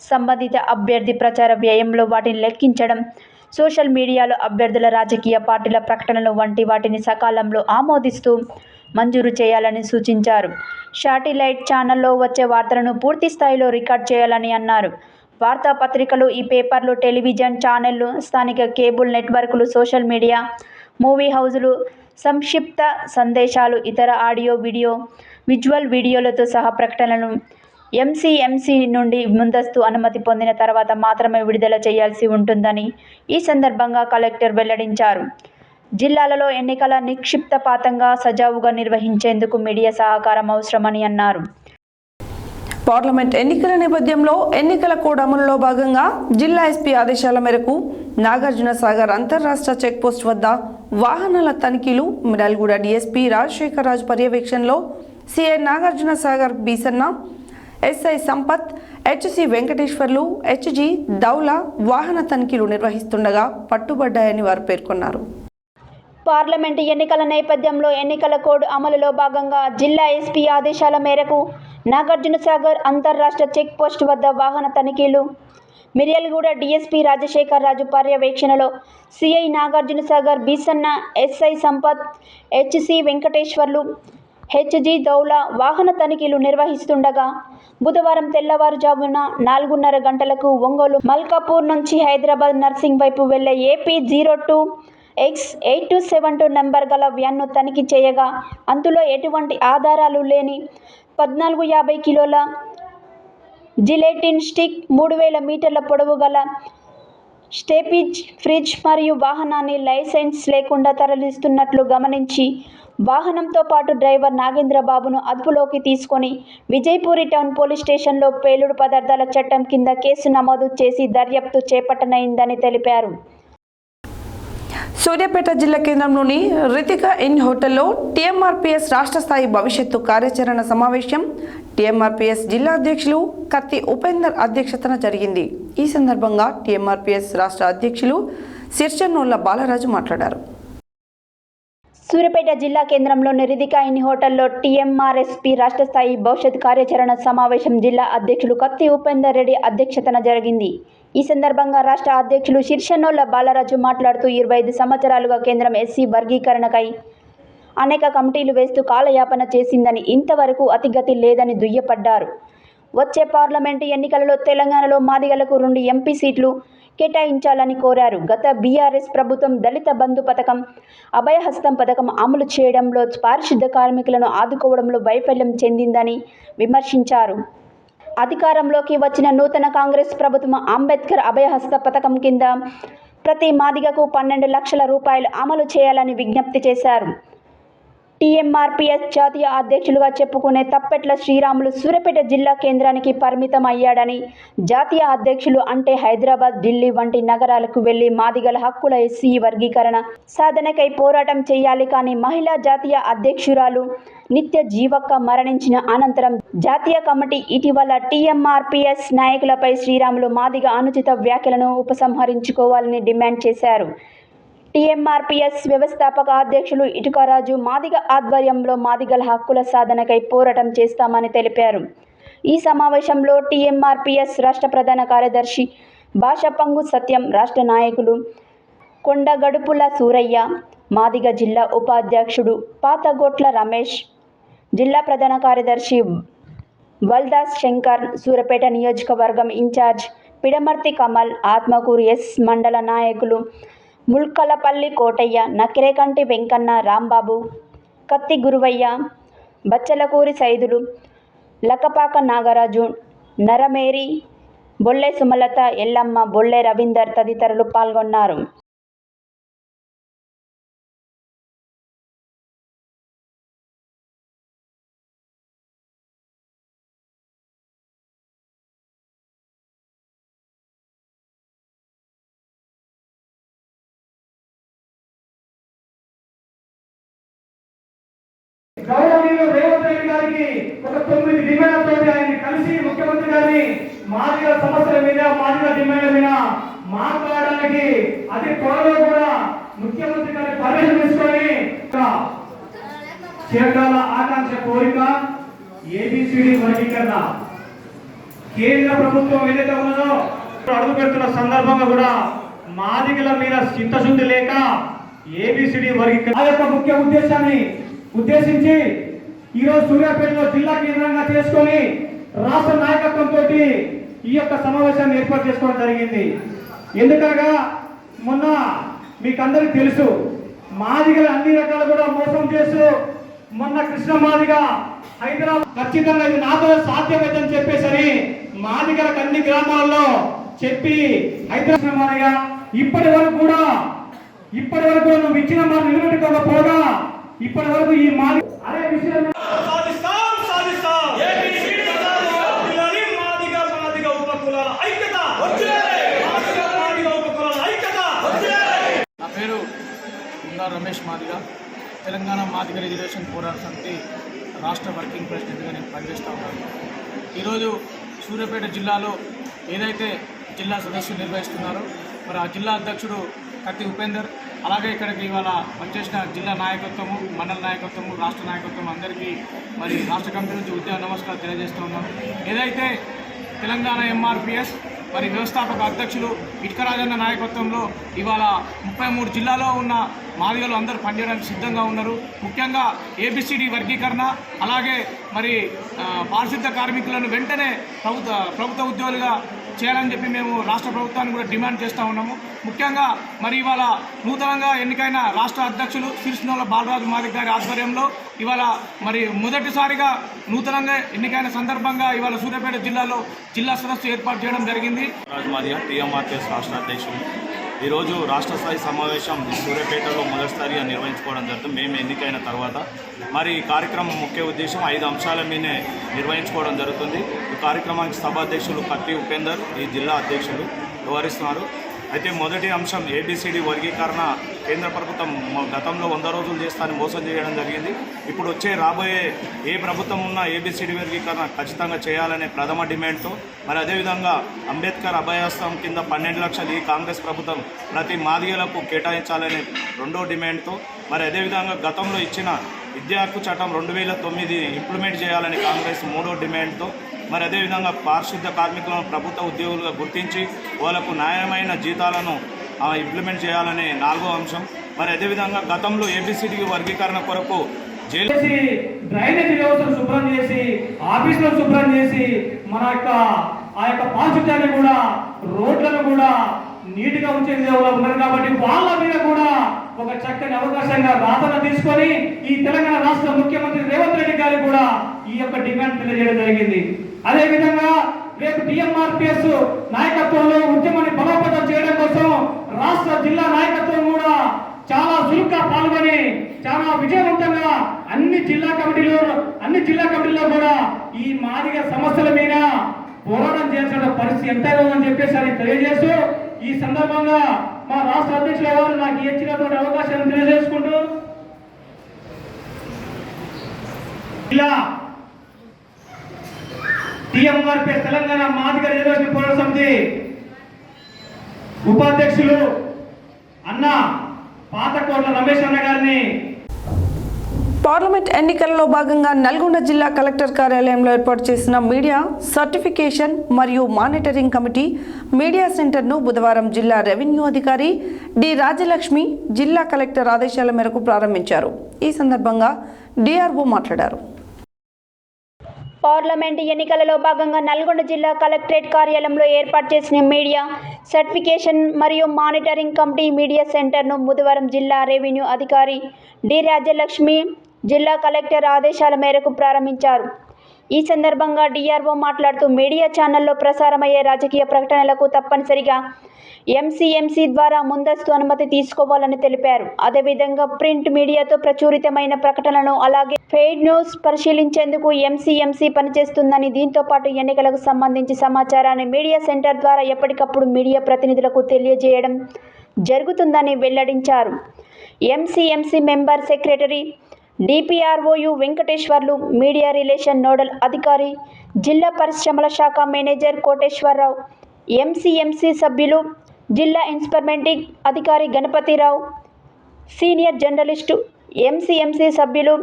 B: సంబంధిత అభ్యర్థి ప్రచార వ్యయంలో వాటిని లెక్కించడం, సోషల్ మీడియాలో అభ్యర్థుల రాజకీయ పార్టీల ప్రకటనలు వంటి వాటిని సకాలంలో ఆమోదిస్తూ మంజూరు చేయాలని సూచించారు. శాటిలైట్ ఛానల్లో వచ్చే వార్తలను పూర్తి స్థాయిలో రికార్డ్ చేయాలని అన్నారు. వార్తాపత్రికలు, ఈ పేపర్లు, టెలివిజన్ ఛానళ్లు, స్థానిక కేబుల్ నెట్వర్క్లు, సోషల్ మీడియా, మూవీ హౌజులు, సంక్షిప్త సందేశాలు, ఇతర ఆడియో, వీడియో, విజువల్ వీడియోలతో సహా ప్రకటనలను ఎంసీఎంసీ నుండి ముందస్తు అనుమతి పొందిన తర్వాత మాత్రమే విడుదల చేయాల్సి ఉంటుందని ఈ సందర్భంగా కలెక్టర్ వెల్లడించారు. జిల్లాలలో ఎన్నికల నిక్షిప్తపాతంగా సజావుగా నిర్వహించేందుకు మీడియా సహకారం అవసరమని అన్నారు.
A: పార్లమెంట్ ఎన్నికల నేపథ్యంలో ఎన్నికల కోడ్ అమలులో భాగంగా జిల్లా ఎస్పీ ఆదేశాల మేరకు నాగార్జున సాగర్ అంతర్రాష్ట్ర చెక్పోస్ట్ వద్ద వాహనాల తనిఖీలు మిర్యాలగూడ డీఎస్పీ రాజశేఖర్ రాజు పర్యవేక్షణలో CI Nagarjuna Sagar Beesanna, SI Sampath, HC Venkateswarlu, HG Daula వాహన తనిఖీలు నిర్వహిస్తుండగా పట్టుబడ్డాయని వారు పేర్కొన్నారు.
B: పార్లమెంటు ఎన్నికల నేపథ్యంలో ఎన్నికల కోడ్ అమలులో భాగంగా జిల్లా ఎస్పీ ఆదేశాల మేరకు నాగార్జునసాగర్ అంతర్రాష్ట్ర చెక్ పోస్ట్ వద్ద వాహన తనిఖీలు మిర్యాలగూడ డీఎస్పీ రాజశేఖర్ రాజు పర్యవేక్షణలో CI Nagarjunasagar Beesanna, SI Sampath, HC Venkateswarlu, HG Daula వాహన తనిఖీలు నిర్వహిస్తుండగా బుధవారం తెల్లవారుజామున 4:30 గంటలకు ఒంగోలు మల్కాపూర్ నుంచి హైదరాబాద్ నర్సింగ్ వైపు వెళ్లే ఏపీ 02X8272 నెంబర్ గల వ్యాన్ను తనిఖీ చేయగా అందులో ఎటువంటి ఆధారాలు లేని 1450 కిలోల జిలెటిన్ స్టిక్, 3000 మీటర్ల పొడవు గల స్టేపిజ్ ఫ్రిడ్జ్ మరియు వాహనాన్ని లైసెన్స్ లేకుండా తరలిస్తున్నట్లు గమనించి వాహనంతో పాటు డ్రైవర్ నాగేంద్రబాబును అదుపులోకి తీసుకొని విజయపూరి టౌన్ పోలీస్ స్టేషన్లో పేలుడు పదార్థాల చట్టం కింద కేసు నమోదు చేసి దర్యాప్తు చేపట్టనైందని తెలిపారు.
A: సూర్యాపేట జిల్లా కేంద్రంలోని రితిక ఇన్ హోటల్లో టీఎంఆర్పీఎస్ రాష్ట్ర స్థాయి భవిష్యత్తు కార్యాచరణ సమావేశం టీఎంఆర్పీఎస్ జిల్లా అధ్యక్షులు కత్తి ఉపేందర్ అధ్యక్షతన జరిగింది. ఈ సందర్భంగా టీఎంఆర్పీఎస్ రాష్ట్ర అధ్యక్షులు సిర్చన్నోళ్ల బాలరాజు మాట్లాడారు.
B: సూర్యాపేట జిల్లా కేంద్రంలోని రితిక ఇన్ హోటల్లో టీఎంఆర్ఎస్పీ రాష్ట్ర స్థాయి భవిష్యత్ కార్యాచరణ సమావేశం జిల్లా అధ్యక్షులు కత్తి ఉపేందర్ రెడ్డి అధ్యక్షతన జరిగింది. ఈ సందర్భంగా రాష్ట్ర అధ్యక్షులు సిర్చన్నోళ్ల బాలరాజు మాట్లాడుతూ 25 సంవత్సరాలుగా కేంద్రం ఎస్సీ వర్గీకరణకై అనేక కమిటీలు వేస్తూ కాలయాపన చేసిందని, ఇంతవరకు అతిగతి లేదని దుయ్యపడ్డారు. వచ్చే పార్లమెంటు ఎన్నికలలో తెలంగాణలో మాదిగలకు 2 ఎంపీ సీట్లు కేటాయించాలని కోరారు. గత బీఆర్ఎస్ ప్రభుత్వం దళిత బంధు పథకం, అభయహస్తం పథకం అమలు చేయడంలో, పారిశుద్ధ కార్మికులను ఆదుకోవడంలో వైఫల్యం చెందిందని విమర్శించారు. అధికారంలోకి వచ్చిన నూతన కాంగ్రెస్ ప్రభుత్వం అంబేద్కర్ అభయహస్త పథకం కింద ప్రతి మాదిగకు 12 లక్షల రూపాయలు అమలు చేయాలని విజ్ఞప్తి చేశారు. టీఎంఆర్పీఎస్ జాతీయ అధ్యక్షులుగా చెప్పుకునే తప్పెట్ల శ్రీరాములు సూర్యాపేట జిల్లా కేంద్రానికి పరిమితం అయ్యాడని, జాతీయ అధ్యక్షులు అంటే హైదరాబాద్, ఢిల్లీ వంటి నగరాలకు వెళ్లి మాదిగల హక్కుల ఎస్సీ వర్గీకరణ సాధనకై పోరాటం చేయాలి. కానీ మహిళా జాతీయ అధ్యక్షురాలు నిత్య జీవక్క మరణించిన అనంతరం జాతీయ కమిటీ ఇటీవల టీఎంఆర్పీఎస్ నాయకులపై శ్రీరాములు మాదిగ అనుచిత వ్యాఖ్యలను ఉపసంహరించుకోవాలని డిమాండ్ చేశారు. టీఎంఆర్పీఎస్ వ్యవస్థాపక అధ్యక్షులు ఇటుకరాజు మాదిగ ఆధ్వర్యంలో మాదిగల హక్కుల సాధనకై పోరాటం చేస్తామని తెలిపారు. ఈ సమావేశంలో టీఎంఆర్పీఎస్ రాష్ట్ర ప్రధాన కార్యదర్శి భాషపంగు సత్యం, రాష్ట్ర నాయకులు కొండగడుపుల సూరయ్య, మాదిగ జిల్లా ఉపాధ్యక్షుడు పాతగొట్ల రమేష్, జిల్లా ప్రధాన కార్యదర్శి వల్దాస్ శంకర్, సూర్యాపేట నియోజకవర్గం ఇన్ఛార్జ్ పిడమర్తి కమల్, ఆత్మకూరు ఎస్ మండల నాయకులు ముల్కలపల్లి కోటయ్య, నకిరేకంటి వెంకన్న, రాంబాబు, కత్తి గురువయ్య, బచ్చలకూరి సైదులు, లక్కపాక నాగరాజు, నరమేరి, బొల్లె సుమలత, ఎల్లమ్మ, బొల్లె రవీందర్ తదితరులు పాల్గొన్నారు.
I: గౌరవనీయులు రేవంత్ రెడ్డి గారికి ఒక 9 డిమాండ్లతో ఆయన కలిసి ముఖ్యమంత్రి గారిని మాదిగల సమస్యల మీద, మాదిగల డిమాండ్ల మీద మాట్లాడడానికి అతి త్వరలో కూడా ముఖ్యమంత్రి గారి పర్మిషన్ తీసుకొని చిరకాల ఆకాంక్ష కోరిక ఏబిసిడి వర్గీకరణ కేంద్ర ప్రభుత్వం ఏదైతే ఉన్నదో అడుగు పెడుతున్న సందర్భంగా కూడా మాదిగల మీద చిత్తశుద్ధి లేక ఏబిసిడి వర్గీకరణ ఆ యొక్క ముఖ్య ఉద్దేశాన్ని ఉద్దేశించి ఈరోజు సూర్యాపేటలో జిల్లా కేంద్రంగా చేసుకొని రాష్ట్ర నాయకత్వంతో ఈ యొక్క సమావేశాన్ని ఏర్పాటు చేసుకోవడం జరిగింది. ఎందుకనగా మొన్న మీకందరికీ తెలుసు మాదిగలు అన్ని రకాలు కూడా మోసం చేస్తూ మొన్న కృష్ణ మాదిగ హైదరాబాద్ ఖచ్చితంగా ఇది నాతో సాధ్యమైందని చెప్పేసరి మాదిగలకు అన్ని గ్రామాల్లో చెప్పి హైదరాబాద్ మాదిగ ఇప్పటి వరకు కూడా నువ్వు ఇచ్చిన మాట నిలబెట్టుకోకపోగా ఇప్పటి వరకు ఈ మాది అదే విషయం
J: నా పేరు ఉండారు రమేష్ మాదిగ, తెలంగాణ మాదిగ రిజర్వేషన్ పోరాట సమితి రాష్ట్ర వర్కింగ్ ప్రెసిడెంట్గా నేను పనిచేస్తూ ఉన్నాను. ఈరోజు సూర్యాపేట జిల్లాలో ఏదైతే జిల్లా సదస్సు నిర్వహిస్తున్నారో మరి ఆ జిల్లా అధ్యక్షుడు కత్తి ఉపేందర్, అలాగే ఇక్కడికి ఇవాళ వచ్చేసిన జిల్లా నాయకత్వము, మండల నాయకత్వము, రాష్ట్ర నాయకత్వం అందరికీ మరి రాష్ట్ర కమిటీ నుంచి ఉద్యోగ నమస్కారాలు తెలియజేస్తూ ఉన్నాను. ఏదైతే తెలంగాణ ఎంఆర్పిఎస్ మరి వ్యవస్థాపక అధ్యక్షులు ఇటుకరాజన్న నాయకత్వంలో ఇవాళ 33 జిల్లాలో ఉన్న మాదిగలు అందరూ పనిచేయడానికి సిద్ధంగా ఉన్నారు. ముఖ్యంగా ఏబిసిడి వర్గీకరణ, అలాగే మరి పారిశుద్ధ కార్మికులను వెంటనే ప్రభుత్వ ఉద్యోగులుగా చేయాలని చెప్పి మేము రాష్ట్ర ప్రభుత్వాన్ని కూడా డిమాండ్ చేస్తూ ఉన్నాము. ముఖ్యంగా మరి ఇవాళ నూతనంగా ఎన్నికైన రాష్ట్ర అధ్యక్షులు సిరిసినోళ్ళ బాలరాజు మాదిగ గారి ఆధ్వర్యంలో ఇవాళ మరి మొదటిసారిగా నూతనంగా ఎన్నికైన సందర్భంగా ఇవాళ సూర్యాపేట జిల్లాలో జిల్లా సదస్సు ఏర్పాటు చేయడం జరిగింది.
K: రాజు మాదిగ టీఎంఆర్టీఎస్ రాష్ట్ర అధ్యక్షులు. ఈరోజు రాష్ట్ర స్థాయి సమావేశం సూర్యాపేటలో మొదటిసారిగా నిర్వహించుకోవడం జరుగుతుంది. మేము ఎన్నికైన తర్వాత మరి ఈ కార్యక్రమం ముఖ్య ఉద్దేశం 5 అంశాల మీదే నిర్వహించుకోవడం జరుగుతుంది. ఈ కార్యక్రమానికి సభాధ్యక్షులు కత్తి ఉపేందర్, ఈ జిల్లా అధ్యక్షులు వ్యవహరిస్తున్నారు. అయితే మొదటి అంశం ఏబిసిడి వర్గీకరణ కేంద్ర ప్రభుత్వం గతంలో 100 రోజులు చేస్తానని మోసం చేయడం జరిగింది. ఇప్పుడు రాబోయే ఏ ప్రభుత్వం ఉన్నా ఏబిసిడి వర్గీకరణ ఖచ్చితంగా చేయాలనే ప్రథమ డిమాండ్తో, మరి అదేవిధంగా అంబేద్కర్ అభయాస్తం కింద 12 లక్షలు ఈ కాంగ్రెస్ ప్రభుత్వం ప్రతి మాదిగలకు కేటాయించాలనే రెండో డిమాండ్తో, మరి అదేవిధంగా గతంలో ఇచ్చిన విద్యా హక్కు చట్టం 2009 ఇంప్లిమెంట్ చేయాలని కాంగ్రెస్ మూడో డిమాండ్తో, మరి అదేవిధంగా పారిశుద్ధ కార్మికులను ప్రభుత్వ ఉద్యోగులుగా గుర్తించి వాళ్ళకు న్యాయమైన జీతాలను ఇంప్లిమెంట్ చేయాలనే 4వ అంశం. మరి అదేవిధంగా గతంలో ఏబిసిడి వర్గీకరణ కొరకు
I: డ్రైనేజీ వ్యవస్థను శుభ్రం చేసి, ఆఫీసులను శుభ్రం చేసి, మన యొక్క పారిశుద్ధ్యాన్ని కూడా, రోడ్లను కూడా నీట్గా ఉంచేది ఉన్నారు. కాబట్టి వాళ్ళ మీద కూడా ఒక చక్కని అవకాశంగా రాతన తీసుకొని ఈ తెలంగాణ రాష్ట్ర ముఖ్యమంత్రి రేవంత్ రెడ్డి గారికి కూడా ఈ యొక్క డిమాండ్ తెలియజేయడం జరిగింది. అదేవిధంగా రేపు టీఎంఆర్పిఎస్ నాయకత్వంలో ఉద్యమాన్ని బలోపేతం చేయడం కోసం రాష్ట్ర జిల్లా నాయకత్వం కూడా చాలా చురుగ్గా పాల్గొని చాలా విజయవంతంగా అన్ని జిల్లా కమిటీల్లో కూడా ఈ మాదిగ సమస్యల మీద పోరాటం చేయాల్సిన పరిస్థితి ఎంతైనా ఉందని చెప్పేసి అని తెలియజేస్తూ, ఈ సందర్భంగా మా రాష్ట్ర అధ్యక్షుల వారు నాకు ఇచ్చినటువంటి అవకాశాన్ని తెలియజేసుకుంటూ ఇలా టీఎంఆర్పీఎస్ తెలంగాణ మాదిగ రిజర్వేషన్ పోరాట సమితి ఉపాధ్యక్షులు అన్న పాతకోట్ల రమేష్ అన్న గారిని
A: పార్లమెంట్ ఎన్నికలలో భాగంగా నల్గొండ జిల్లా కలెక్టర్ కార్యాలయంలో ఏర్పాటు చేసిన మీడియా సర్టిఫికేషన్ మరియు మానిటరింగ్ కమిటీ మీడియా సెంటర్ను బుధవారం జిల్లా రెవెన్యూ అధికారి డి రాజలక్ష్మి జిల్లా కలెక్టర్ ఆదేశాల మేరకు ప్రారంభించారు. ఈ సందర్భంగా డిఆర్ఓ మాట్లాడారు.
B: పార్లమెంట్ ఎన్నికలలో భాగంగా నల్గొండ జిల్లా కలెక్టరేట్ కార్యాలయంలో ఏర్పాటు చేసిన మీడియా సర్టిఫికేషన్ మరియు మానిటరింగ్ కమిటీ మీడియా సెంటర్ను బుధవారం జిల్లా రెవెన్యూ అధికారి డి రాజలక్ష్మి జిల్లా కలెక్టర్ ఆదేశాల మేరకు ప్రారంభించారు. ఈ సందర్భంగా డిఆర్ఓ మాట్లాడుతూ మీడియా ఛానల్లో ప్రసారమయ్యే రాజకీయ ప్రకటనలకు తప్పనిసరిగా ఎంసీఎంసీ ద్వారా ముందస్తు అనుమతి తీసుకోవాలని తెలిపారు. అదేవిధంగా ప్రింట్ మీడియాతో ప్రచురితమైన ప్రకటనలను అలాగే ఫెయిడ్ న్యూస్ పరిశీలించేందుకు ఎంసీఎంసీ పనిచేస్తుందని, దీంతో పాటు ఎన్నికలకు సంబంధించి సమాచారాన్ని మీడియా సెంటర్ ద్వారా ఎప్పటికప్పుడు మీడియా ప్రతినిధులకు తెలియజేయడం జరుగుతుందని వెల్లడించారు. MCMC member secretary DPRO U Venkateswarlu, media relation nodal అధికారి జిల్లా పరిశ్రమల శాఖ మేనేజర్ కోటేశ్వరరావు, ఎంసీఎంసీ సభ్యులు జిల్లా ఇన్స్పెక్టింగ్ అధికారి గణపతిరావు, సీనియర్ జర్నలిస్టు ఎంసీఎంసీ సభ్యులు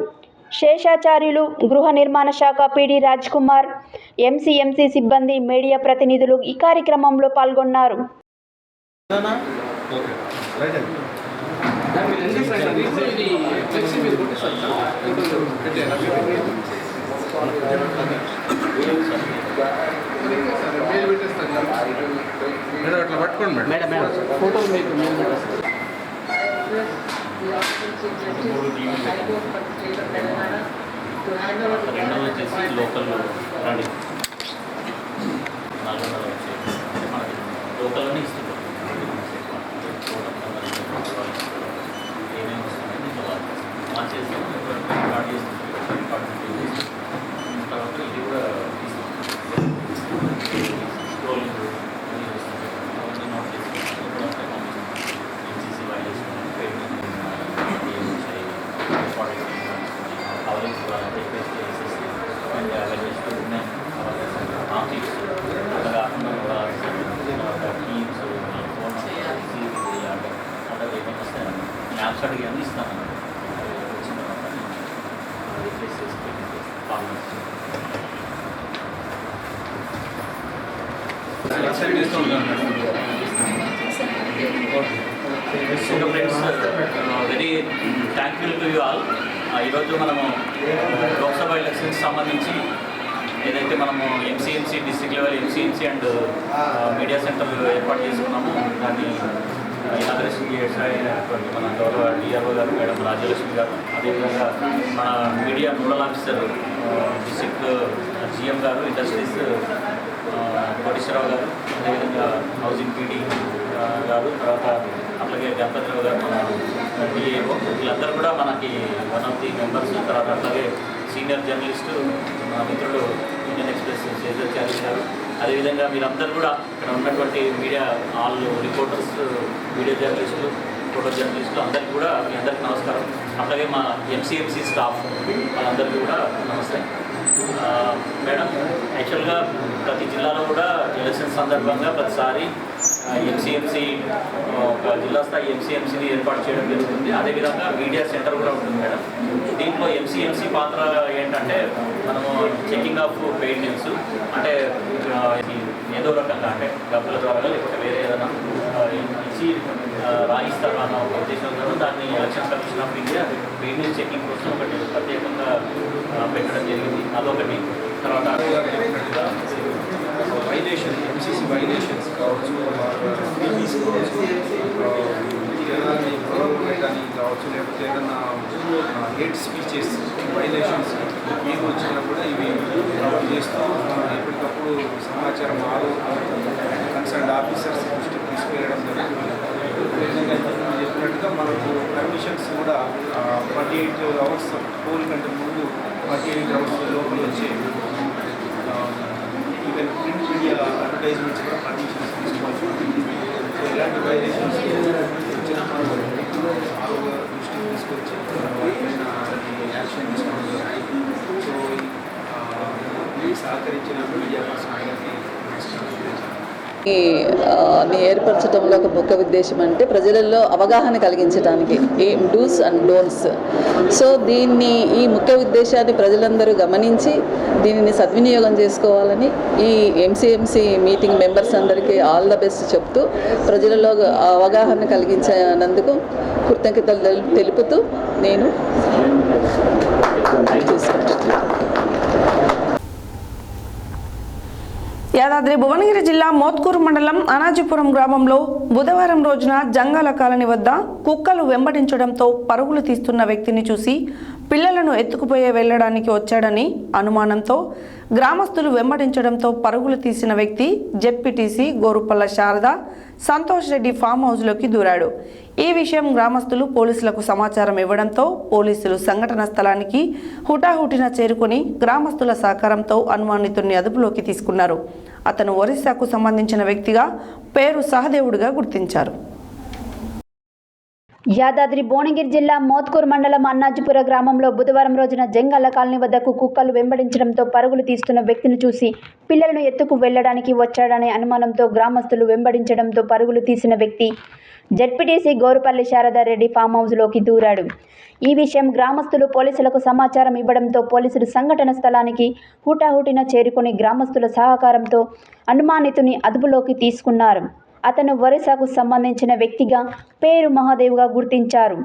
B: శేషాచార్యులు, గృహ నిర్మాణ శాఖ పీడీ రాజ్ కుమార్, ఎంసీఎంసీ సిబ్బంది, మీడియా ప్రతినిధులు ఈ కార్యక్రమంలో పాల్గొన్నారు.
L: అట్లా పట్టుకోండి మేడం. ఫోటో మీకు రెండవది వచ్చేసి లోకల్ రన్నింగ్ 400 వచ్చేది అంటే మనకి లోకల్లోనే ఇస్తుంది ఏమేమి వస్తున్నాయి మార్చేసి రికార్డ్ చేస్తుంది తర్వాత ఇది కూడా స్క్రోలింగ్ అవన్నీ నోట్ చేసుకుంటాం ఎన్సీసీ వైలేషన్ కవరేజ్ ఆఫీస్ అలా కాకుండా కూడా టీమ్స్ ఫోన్ అట్లా ఏమైనా వస్తాయి యాప్స్ అడిగి అన్నీ ఇస్తాను వచ్చిన తర్వాత రీప్లేస్ చేసి very thankful to you all. ఈరోజు మనము లోక్సభ ఎలక్షన్స్ సంబంధించి ఏదైతే మనము MCMC district level MCMC and media centre ఏర్పాటు చేసుకున్నాము దాన్ని ఇనాగ్రేషన్ చేయడానికి మన గౌరవ డిఆర్ఓ గారు మేడం రాజ్యలక్ష్మి గారు, అదేవిధంగా మన media nodal officer district GM గారు, ఇండస్ట్రీస్ కోటేశ్వరరావు గారు, అదేవిధంగా హౌసింగ్ పీడీ గారు, తర్వాత అట్లాగే గణపతిరావు గారు మన డిఏఓ, వీళ్ళందరూ కూడా మనకి వన్ ఆఫ్ ది మెంబర్స్. తర్వాత అట్లాగే సీనియర్ జర్నలిస్టు మన మిత్రుడు ఇండియన్ ఎక్స్ప్రెస్ శేషాచార్య గారు, అదేవిధంగా మీరందరూ కూడా ఇక్కడ ఉన్నటువంటి మీడియా ఆల్ రిపోర్టర్స్, మీడియా జర్నలిస్టులు, ఫోటో జర్నలిస్టులు అందరికీ కూడా మీ అందరికీ నమస్కారం. అట్లాగే మా ఎంసీఎంసీ స్టాఫ్ వాళ్ళందరికీ కూడా నమస్తే. మేడం, యాక్చువల్గా ప్రతి జిల్లాలో కూడా ఎలక్షన్ సందర్భంగా ప్రతిసారి ఎంసీఎంసీ ఒక జిల్లా స్థాయి ఎంసీఎంసీని ఏర్పాటు చేయడం జరుగుతుంది. అదేవిధంగా మీడియా సెంటర్ కూడా ఉంటుంది మేడం. దీంట్లో ఎంసీఎంసీ పాత్ర ఏంటంటే మనము చెకింగ్ ఆఫ్ పెయిడ్ న్యూస్, అంటే ఏదో రకంగా అంటే డబ్బుల ద్వారా లేకపోతే వేరే ఏదైనా ఇచ్చి రాయిస్తారు అన్న ఒక ఉద్దేశంతో దాన్ని election commission of India paid news checking కోసం ఒకటి ప్రత్యేకంగా పెట్టడం జరిగింది. అదొకటి. తర్వాత
G: వైలేషన్, ఎంసీసీ వైలేషన్స్ కావచ్చు, టీవీస్ కావచ్చు, కానీ కావచ్చు, లేకపోతే ఏదన్నా హేట్ స్పీచెస్ వైలేషన్స్ ఏమి వచ్చినా కూడా ఇవి కవర్ చేస్తూ ఎప్పటికప్పుడు సమాచారం కన్సర్న్ ఆఫీసర్స్ దృష్టికి తీసుకెళ్ళడం జరుగుతుంది. అదేవిధంగా చెప్పినట్టుగా మనకు పర్మిషన్స్ కూడా 48 hours పోల్ కంటే ముందు 48 hours లోపల వచ్చే ఈవెన్ ప్రింట్ మీడియా అడ్వర్టైజ్మెంట్స్ కూడా పర్మిషన్స్ తీసుకోవాల్సి ఉంటుంది. సో ఇలాంటి వైలేషన్స్ వచ్చిన ఆరోగ్య దృష్టికి తీసుకొచ్చి యాక్షన్ తీసుకోవడం జరుగుతుంది. సో సహకరించిన మీడియా పర్సన్
M: ఏర్పరచడంలో ఒక ముఖ్య ఉద్దేశం అంటే ప్రజలలో అవగాహన కలిగించడానికి ఏం డూస్ అండ్ డోంట్స్. సో ఈ ముఖ్య ఉద్దేశాన్ని ప్రజలందరూ గమనించి దీనిని సద్వినియోగం చేసుకోవాలని ఈ ఎంసీఎంసీ మీటింగ్ మెంబర్స్ అందరికీ ఆల్ ద బెస్ట్ చెప్తూ ప్రజలలో అవగాహన కలిగించినందుకు కృతజ్ఞతలు తెలుపుతూ నేను
A: యాదాద్రి భువనగిరి జిల్లా మోత్కూరు మండలం అనాజీపురం గ్రామంలో బుధవారం రోజున జంగాల కాలనీ వద్ద కుక్కలు వెంబడించడంతో పరుగులు తీస్తున్న వ్యక్తిని చూసి పిల్లలను ఎత్తుకుపోయే వెళ్లడానికి వచ్చాడని అనుమానంతో గ్రామస్తులు వెంబడించడంతో పరుగులు తీసిన వ్యక్తి జెడ్పీటీసీ గోరుపల్ల శారద సంతోష్ రెడ్డి ఫామ్ హౌస్లోకి దూరాడు. ఈ విషయం గ్రామస్తులు పోలీసులకు సమాచారం ఇవ్వడంతో పోలీసులు సంఘటన స్థలానికి హుటాహుటిన చేరుకుని గ్రామస్తుల సహకారంతో అనుమానితుడిని అదుపులోకి తీసుకున్నారు. అతను ఒరిస్సాకు సంబంధించిన వ్యక్తిగా పేరు సహదేవుడిగా గుర్తించారు.
B: యాదాద్రి భువనగిరి జిల్లా మోత్కూరు మండలం అన్నాజీపుర గ్రామంలో బుధవారం రోజున జంగాల కాలనీ వద్దకు కుక్కలు వెంబడించడంతో పరుగులు తీస్తున్న వ్యక్తిని చూసి పిల్లలను ఎత్తుకు వెళ్లడానికి వచ్చాడనే అనుమానంతో గ్రామస్తులు వెంబడించడంతో పరుగులు తీసిన వ్యక్తి జెడ్పీటీసీ గోరుపల్లి శారదారెడ్డి ఫామ్ హౌస్లోకి దూరాడు. ఈ విషయం గ్రామస్తులు పోలీసులకు సమాచారం ఇవ్వడంతో పోలీసులు సంఘటన స్థలానికి హుటాహుటిన చేరుకుని గ్రామస్తుల సహకారంతో అనుమానితుని అదుపులోకి తీసుకున్నారు. అతను ఒరిస్సాకు సంబంధించిన వ్యక్తిగా పేరు మహాదేవ్గా గుర్తించారు.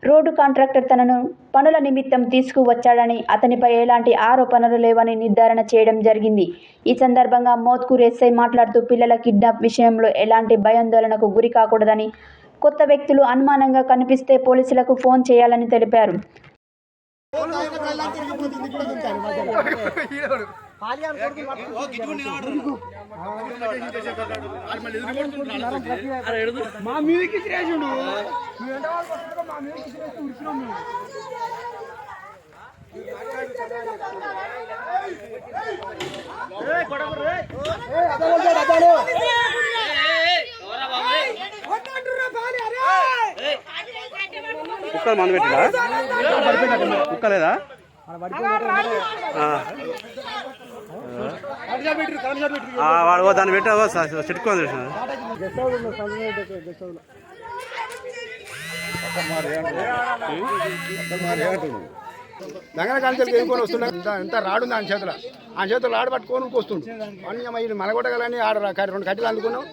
B: రోడ్డు కాంట్రాక్టర్ తనను పనుల నిమిత్తం తీసుకువచ్చాడని, అతనిపై ఎలాంటి ఆరోపణలు లేవని నిర్ధారణ చేయడం జరిగింది. ఈ సందర్భంగా మోత్కూరు ఎస్ఐ మాట్లాడుతూ పిల్లల కిడ్నాప్ విషయంలో ఎలాంటి భయాందోళనకు గురి కాకూడదని కొత్త వ్యక్తులు అనుమానంగా కనిపిస్తే పోలీసులకు ఫోన్ చేయాలని తెలిపారు.
N: కుక్కలు మందు పెట్టినా కుక్కలేదా వాడు దాన్ని పెట్టా చెట్టుకోవాలి
F: దగ్గర కాంచెలు వేసుకొని వస్తున్నా ఎంత రాడుంది ఆయన చేతులు రాడు పట్టుకొని వస్తుంది అన్నీ మలగొట్టగలని ఆడ 2 కట్టెలు అందుకున్నాం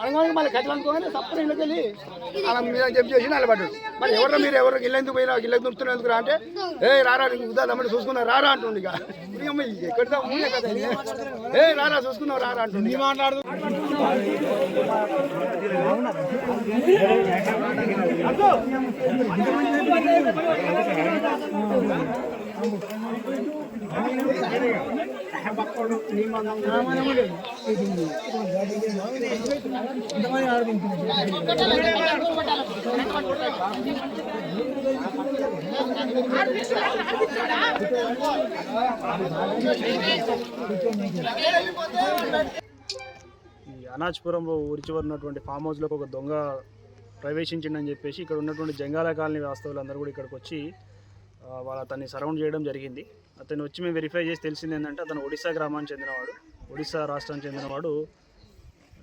F: అనగానే మళ్ళీ కట్టెలు అందుకోగానే తప్పని ఇళ్ళకి వెళ్ళి అలా మీద చెప్పి చేసి నిలబడ్డాడు. మరి ఎవరు మీరు ఎవరు ఇల్లెందుకు పోయినా ఇళ్ళకి దురుతున్నా ఎందుకు రా అంటే రారా ఉదాహరణ చూసుకున్నా రారా అంటుంది. ఇక ఎక్కడిదా ఊనే కదా రారా చూసుకున్నావు రారా అంటుంది. మాట్లాడు
G: అనాజ్పురంలో ఊరి చివరి ఉన్నటువంటి ఫామ్ హౌస్లోకి ఒక దొంగ ప్రవేశించిండని చెప్పేసి ఇక్కడ ఉన్నటువంటి జంగాల కాలనీ వాస్తవులు అందరూ కూడా ఇక్కడికి వచ్చి వాళ్ళు అతన్ని సరౌండ్ చేయడం జరిగింది. అతను వచ్చి మేము వెరిఫై చేసి తెలిసింది ఏంటంటే అతను ఒడిశా గ్రామానికి చెందినవాడు, ఒడిశా రాష్ట్రానికి చెందినవాడు.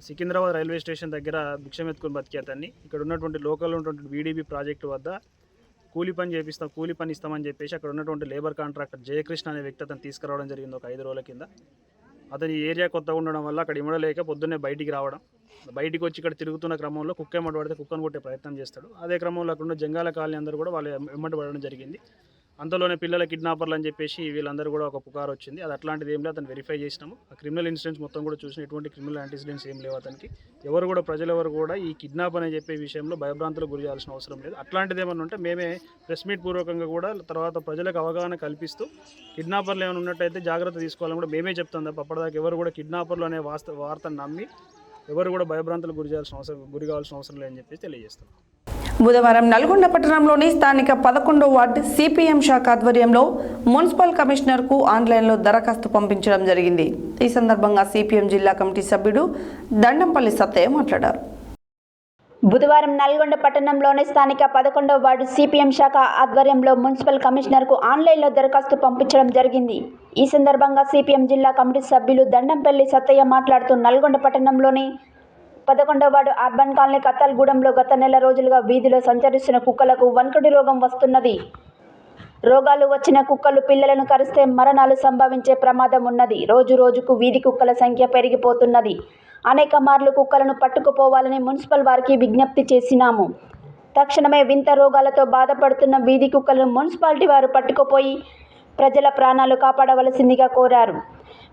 G: సికింద్రాబాద్ రైల్వే స్టేషన్ దగ్గర భిక్షం ఎత్తుకొని బతికే అతన్ని ఇక్కడ ఉన్నటువంటి లోకల్లో ఉన్నటువంటి వీడీబీ ప్రాజెక్టు వద్ద కూలీ పని ఇస్తామని చెప్పేసి అక్కడ ఉన్నటువంటి లేబర్ కాంట్రాక్టర్ జయకృష్ణ అనే వ్యక్తి అతను తీసుకురావడం జరిగింది ఒక 5 రోజుల కింద. అతని ఏరియా కొత్తగా ఉండడం వల్ల అక్కడ ఇమ్మడలేక పొద్దున్నే బయటికి రావడం, బయటికి వచ్చి ఇక్కడ తిరుగుతున్న క్రమంలో కుక్క ఎమ్మటి పడితే కుక్కను కొట్టే ప్రయత్నం చేస్తాడు. అదే క్రమంలో అక్కడ ఉన్న జంగాల కాలనీ అందరూ కూడా వాళ్ళు ఎమ్మటి పడడం జరిగింది. అంతలోనే పిల్లల కిడ్నాపర్లు అని చెప్పేసి వీళ్ళందరూ కూడా ఒక పుకారు వచ్చింది. అది అట్లాంటిది ఏం లేదు, అతను వెరిఫై చేసినాము. ఆ క్రిమినల్ ఇన్సిడెంట్స్ మొత్తం కూడా చూసిన ఎటువంటి క్రిమినల్ యాంటిసిడెంట్స్ ఏం లేవు. అతనికి ఎవరు కూడా ప్రజలెవరు కూడా ఈ కిడ్నాప్ అని చెప్పే విషయంలో భయభ్రాంతులకు గురి చేయాల్సిన అవసరం లేదు. అట్లాంటిది ఏమైనా ఉంటే మేమే ప్రెస్ మీట్ పూర్వకంగా కూడా తర్వాత ప్రజలకు అవగాహన కల్పిస్తూ కిడ్నాపర్లు ఏమైనా ఉన్నట్టయితే జాగ్రత్త తీసుకోవాలని కూడా మేమే చెప్తాం తప్ప అప్పటిదాకా ఎవరు కూడా కిడ్నాపర్లు అనే వార్తను నమ్మి ఎవరు కూడా భయభ్రాంతులకు గురి కావాల్సిన అవసరం లేదని చెప్పేసి తెలియజేస్తాం.
A: బుధవారం నల్గొండ పట్టణంలోని స్థానిక 11వ వార్డు సిపిఎం శాఖ ఆధ్వర్యంలో మున్సిపల్ కమిషనర్కు ఆన్లైన్లో దరఖాస్తు పంపించడం జరిగింది. ఈ సందర్భంగా సిపిఎం జిల్లా కమిటీ సభ్యుడు దండంపల్లి సత్తయ్య మాట్లాడారు.
B: బుధవారం నల్గొండ పట్టణంలోని స్థానిక 11వ వార్డు సిపిఎం శాఖ ఆధ్వర్యంలో మున్సిపల్ కమిషనర్కు ఆన్లైన్లో దరఖాస్తు పంపించడం జరిగింది. ఈ సందర్భంగా సిపిఎం జిల్లా కమిటీ సభ్యులు దండంపల్లి సత్తయ్య మాట్లాడుతూ నల్గొండ పట్టణంలోని 11వ వార్డు అర్బన్ కాలనీ కత్తాల్గూడెంలో గత నెల రోజులుగా వీధిలో సంచరిస్తున్న కుక్కలకు వన్కడి రోగం వస్తున్నది. రోగాలు వచ్చిన కుక్కలు పిల్లలను కరిస్తే మరణాలు సంభవించే ప్రమాదం ఉన్నది. రోజు రోజుకు వీధి కుక్కల సంఖ్య పెరిగిపోతున్నది. అనేక మార్లు కుక్కలను పట్టుకుపోవాలని మున్సిపల్ వారికి విజ్ఞప్తి చేసినాము. తక్షణమే వింత రోగాలతో బాధపడుతున్న వీధి కుక్కలను మున్సిపాలిటీ వారు పట్టుకుపోయి ప్రజల ప్రాణాలు కాపాడవలసిందిగా కోరారు.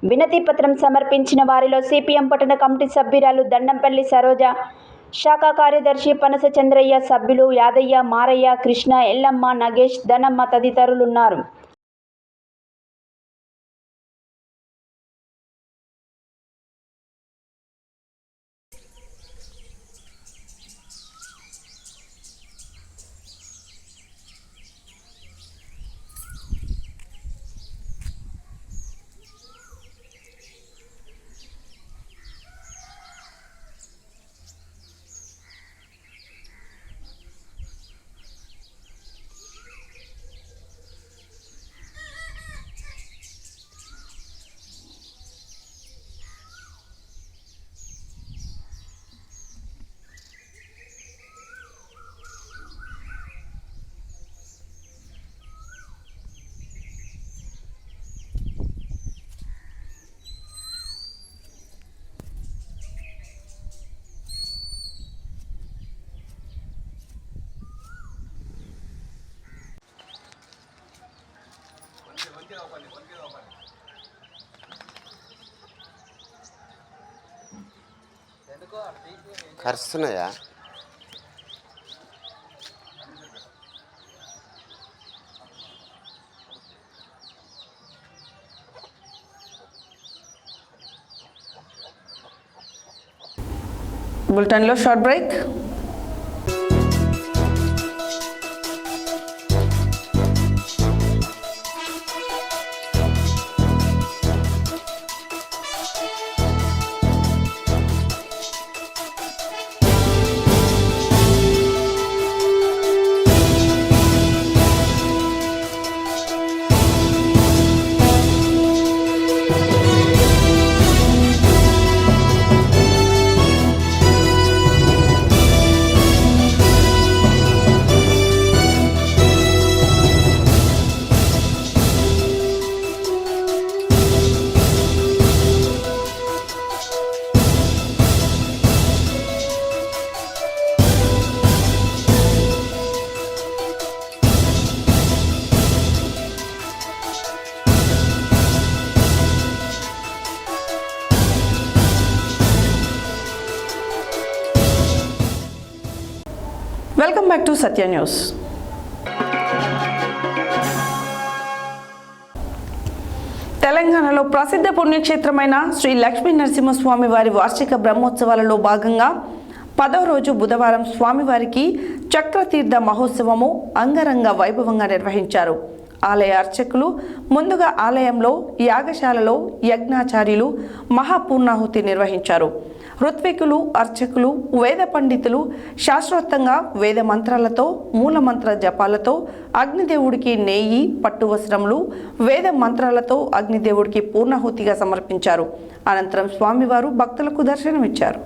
B: వినతి పత్రం సమర్పించిన వారిలో సిపిఎం పట్టణ కమిటీ సభ్యురాలు దండంపల్లి సరోజ, శాఖ కార్యదర్శి పనస చంద్రయ్య, సభ్యులు యాదయ్య, మారయ్య, కృష్ణ, ఎల్లమ్మ, నగేష్, ధనమ్మ తదితరులున్నారు.
O: కరుస్తున్నాయా?
A: బులెటిన్లో short break. Welcome back to Satya news. తెలంగాణలో ప్రసిద్ధ పుణ్యక్షేత్రమైన శ్రీ లక్ష్మీ నరసింహస్వామి వారి వార్షిక బ్రహ్మోత్సవాలలో భాగంగా 10వ రోజు బుధవారం స్వామివారికి చక్రతీర్థ మహోత్సవము అంగరంగ వైభవంగా నిర్వహించారు. ఆలయ అర్చకులు ముందుగా ఆలయంలో యాగశాలలో యజ్ఞాచార్యులు మహాపూర్ణాహుతి నిర్వహించారు. ఋత్వికులు, అర్చకులు, వేద పండితులు శాస్త్రోక్తంగా వేద మంత్రాలతో, మూలమంత్ర జపాలతో అగ్నిదేవుడికి నెయ్యి, పట్టు వస్త్రములు, వేద మంత్రాలతో అగ్నిదేవుడికి పూర్ణాహుతిగా సమర్పించారు. అనంతరం స్వామివారు భక్తులకు దర్శనమిచ్చారు.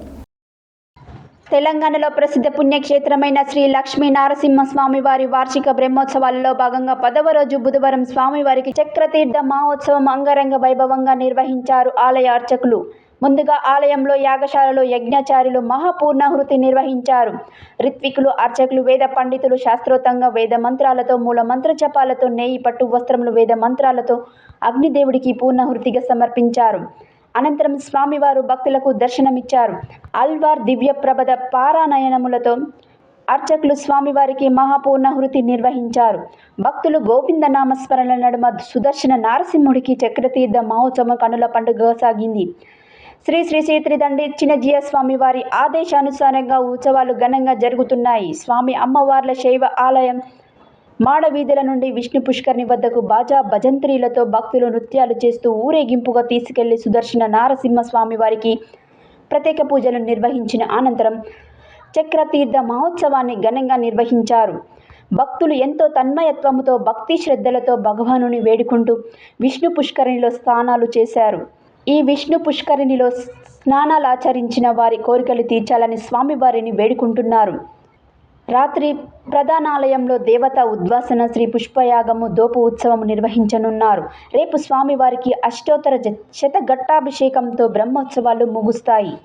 B: తెలంగాణలో ప్రసిద్ధ పుణ్యక్షేత్రమైన శ్రీ లక్ష్మీ నరసింహ స్వామివారి వార్షిక బ్రహ్మోత్సవాలలో భాగంగా 10వ రోజు బుధవారం స్వామివారికి చక్రతీర్థ మహోత్సవం అంగరంగ వైభవంగా నిర్వహించారు ఆలయ అర్చకులు. ముందుగా ఆలయంలో యాగశాలలో యజ్ఞాచార్యులు మహాపూర్ణాహుతి నిర్వహించారు. ఋత్వికులు, అర్చకులు, వేద పండితులు శాస్త్రోక్తంగా వేద మంత్రాలతో, మూల మంత్ర జపాలతో, నెయ్యి, పట్టు వస్త్రములు, వేద మంత్రాలతో అగ్నిదేవుడికి పూర్ణాహుతిగా సమర్పించారు. అనంతరం స్వామివారు భక్తులకు దర్శనమిచ్చారు. అల్వార్ దివ్య ప్రబద పారాయణములతో అర్చకులు స్వామివారికి మహాపూర్ణాహుతి నిర్వహించారు. భక్తులు గోవింద నామస్మరణ నడుమ సుదర్శన నారసింహుడికి చక్రతీర్థ మహోత్సవం కనుల పండుగ సాగింది. శ్రీ శ్రీ శ్రీత్రిదండి చిన్నజీయ స్వామివారి ఆదేశానుసారంగా ఉత్సవాలు ఘనంగా జరుగుతున్నాయి. స్వామి అమ్మవార్ల శైవ ఆలయం మాడవీధుల నుండి విష్ణు పుష్కరిణి వద్దకు బాజా భజంత్రీలతో భక్తులు నృత్యాలు చేస్తూ ఊరేగింపుగా తీసుకెళ్లి సుదర్శన నారసింహ స్వామి వారికి ప్రత్యేక పూజలు నిర్వహించిన అనంతరం చక్రతీర్థ మహోత్సవాన్ని ఘనంగా నిర్వహించారు. భక్తులు ఎంతో తన్మయత్వముతో భక్తి శ్రద్ధలతో భగవానుని వేడుకుంటూ విష్ణు పుష్కరిణిలో స్నానాలు చేశారు. ఈ విష్ణు పుష్కరిణిలో స్నానాలు ఆచరించిన వారి కోరికలు తీర్చాలని స్వామివారిని వేడుకుంటున్నారు. రాత్రి ప్రధానాలయంలో దేవతా ఉద్వాసన, శ్రీ పుష్పయాగము, దోపు ఉత్సవం నిర్వహించనున్నారు. రేపు స్వామివారికి అష్టోత్తర శతఘట్టాభిషేకంతో బ్రహ్మోత్సవాలు ముగుస్తాయి.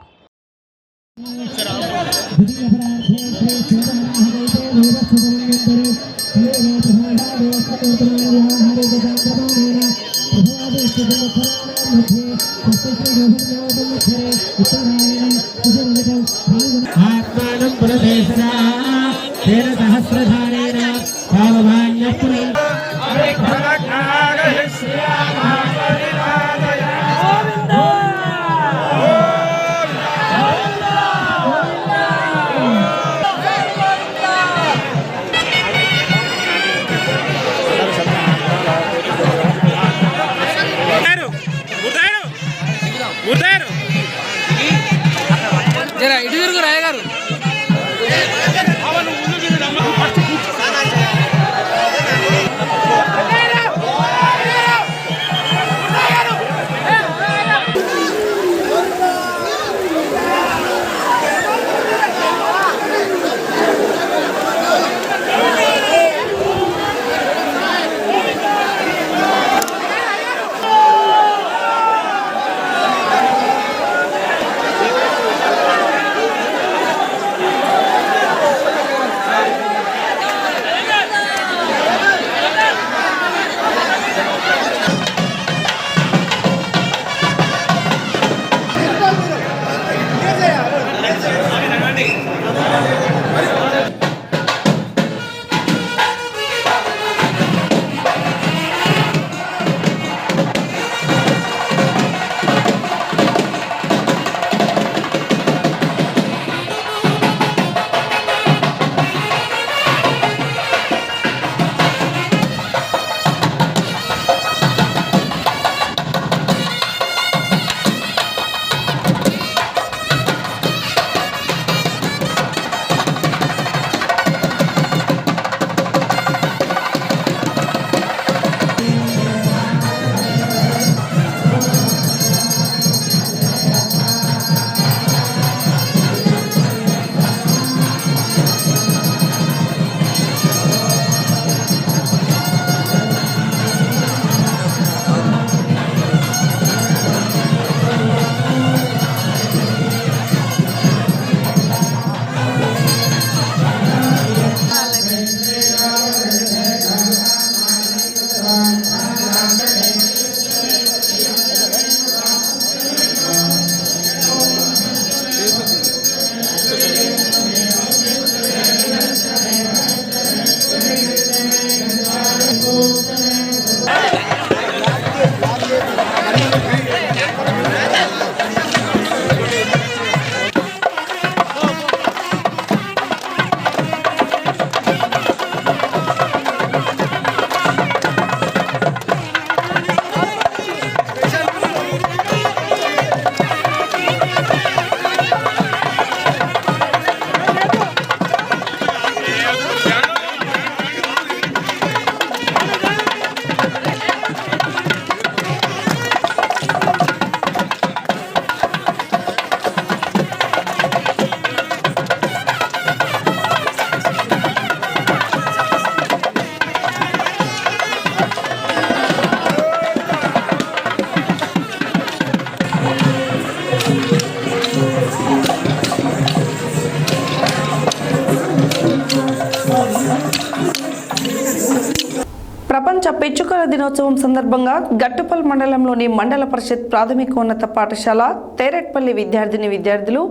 A: ప్రపంచ పిచ్చుకల దినోత్సవం సందర్భంగా గట్టుపల్ మండలంలోని మండల పరిషత్ ప్రాథమికోన్నత పాఠశాల తేరెట్పల్లి విద్యార్థులు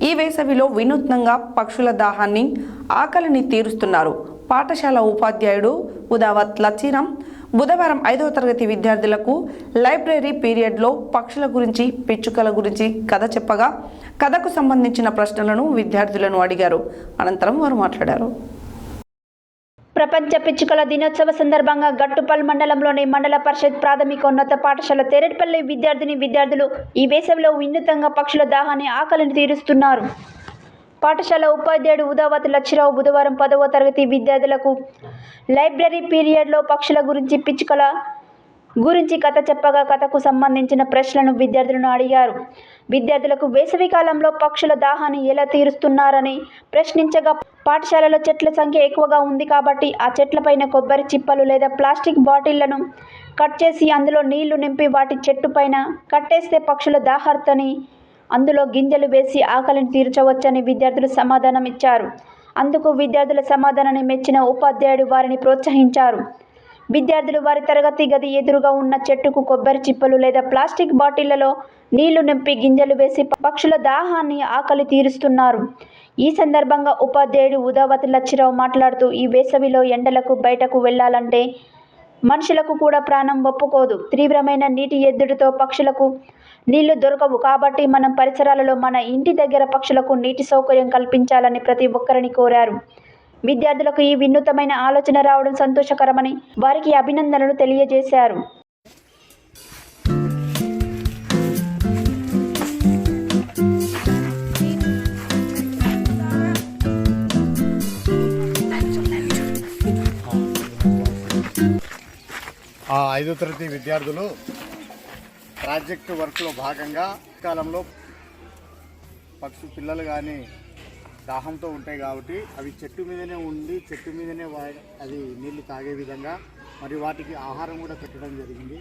A: ఈ వేసవిలో వినూత్నంగా పక్షుల దాహాన్ని ఆకలిని తీరుస్తున్నారు. పాఠశాల ఉపాధ్యాయుడు ఉదావత్ లచ్చిరాం బుధవారం 5వ తరగతి విద్యార్థులకు లైబ్రరీ పీరియడ్లో పక్షుల గురించి పిచ్చుకల గురించి కథ చెప్పగా కథకు సంబంధించిన ప్రశ్నలను విద్యార్థులను అడిగారు. అనంతరం వారు మాట్లాడారు.
B: ప్రపంచ పిచ్చుకల దినోత్సవ సందర్భంగా గట్టుపల్ మండలంలోని మండల పరిషత్ ప్రాథమికోన్నత పాఠశాల తేరెట్పల్లి విద్యార్థులు ఈ వేసవిలో వినూత్నంగా పక్షుల దాహాన్ని ఆకలిని తీరుస్తున్నారు. పాఠశాల ఉపాధ్యాయుడు ఉదావత్ లచ్చిరావు బుధవారం 10వ తరగతి విద్యార్థులకు లైబ్రరీ పీరియడ్లో పక్షుల గురించి పిచ్చుకల గురించి కథ చెప్పగా కథకు సంబంధించిన ప్రశ్నలను విద్యార్థులను అడిగారు. విద్యార్థులకు వేసవి కాలంలో పక్షుల దాహాన్ని ఎలా తీరుస్తున్నారని ప్రశ్నించగా పాఠశాలలో చెట్ల సంఖ్య ఎక్కువగా ఉంది కాబట్టి ఆ చెట్లపైన కొబ్బరి చిప్పలు లేదా ప్లాస్టిక్ బాటిళ్లను కట్ చేసి అందులో నీళ్లు నింపి వాటి చెట్టు పైన కట్టేస్తే పక్షుల దాహార్తని అందులో గింజలు వేసి ఆకలిని తీర్చవచ్చని విద్యార్థులు సమాధానం ఇచ్చారు. అందుకు విద్యార్థుల సమాధానాన్ని మెచ్చిన ఉపాధ్యాయుడు వారిని ప్రోత్సహించారు. విద్యార్థులు వారి తరగతి గది ఎదురుగా ఉన్న చెట్టుకు కొబ్బరి చిప్పలు లేదా ప్లాస్టిక్ బాటిళ్లలో నీళ్లు నింపి గింజలు వేసి పక్షుల దాహాన్ని ఆకలి తీరుస్తున్నారు. ఈ సందర్భంగా ఉపాధ్యాయుడు ఉదావత్ లచ్చిరావు మాట్లాడుతూ ఈ వేసవిలో ఎండలకు బయటకు వెళ్లాలంటే మనుషులకు కూడా ప్రాణం ఒప్పుకోదు. తీవ్రమైన నీటి ఎద్దడితో పక్షులకు నీళ్లు దొరకవు. కాబట్టి మనం పరిసరాలలో మన ఇంటి దగ్గర పక్షులకు నీటి సౌకర్యం కల్పించాలని ప్రతి ఒక్కరిని కోరారు. విద్యార్థులకు ఈ వినూత్నమైన ఆలోచన రావడం సంతోషకరమని వారికి అభినందనలు తెలియజేశారు.
F: ఐదో తరగతి విద్యార్థులు ప్రాజెక్టు వర్క్లో భాగంగా కాలంలో పక్షి పిల్లలు కానీ దాహంతో ఉంటాయి కాబట్టి అవి చెట్టు మీదనే ఉండి చెట్టు మీదనే అది నీళ్లు తాగే విధంగా మరి వాటికి ఆహారం కూడా పెట్టడం జరిగింది.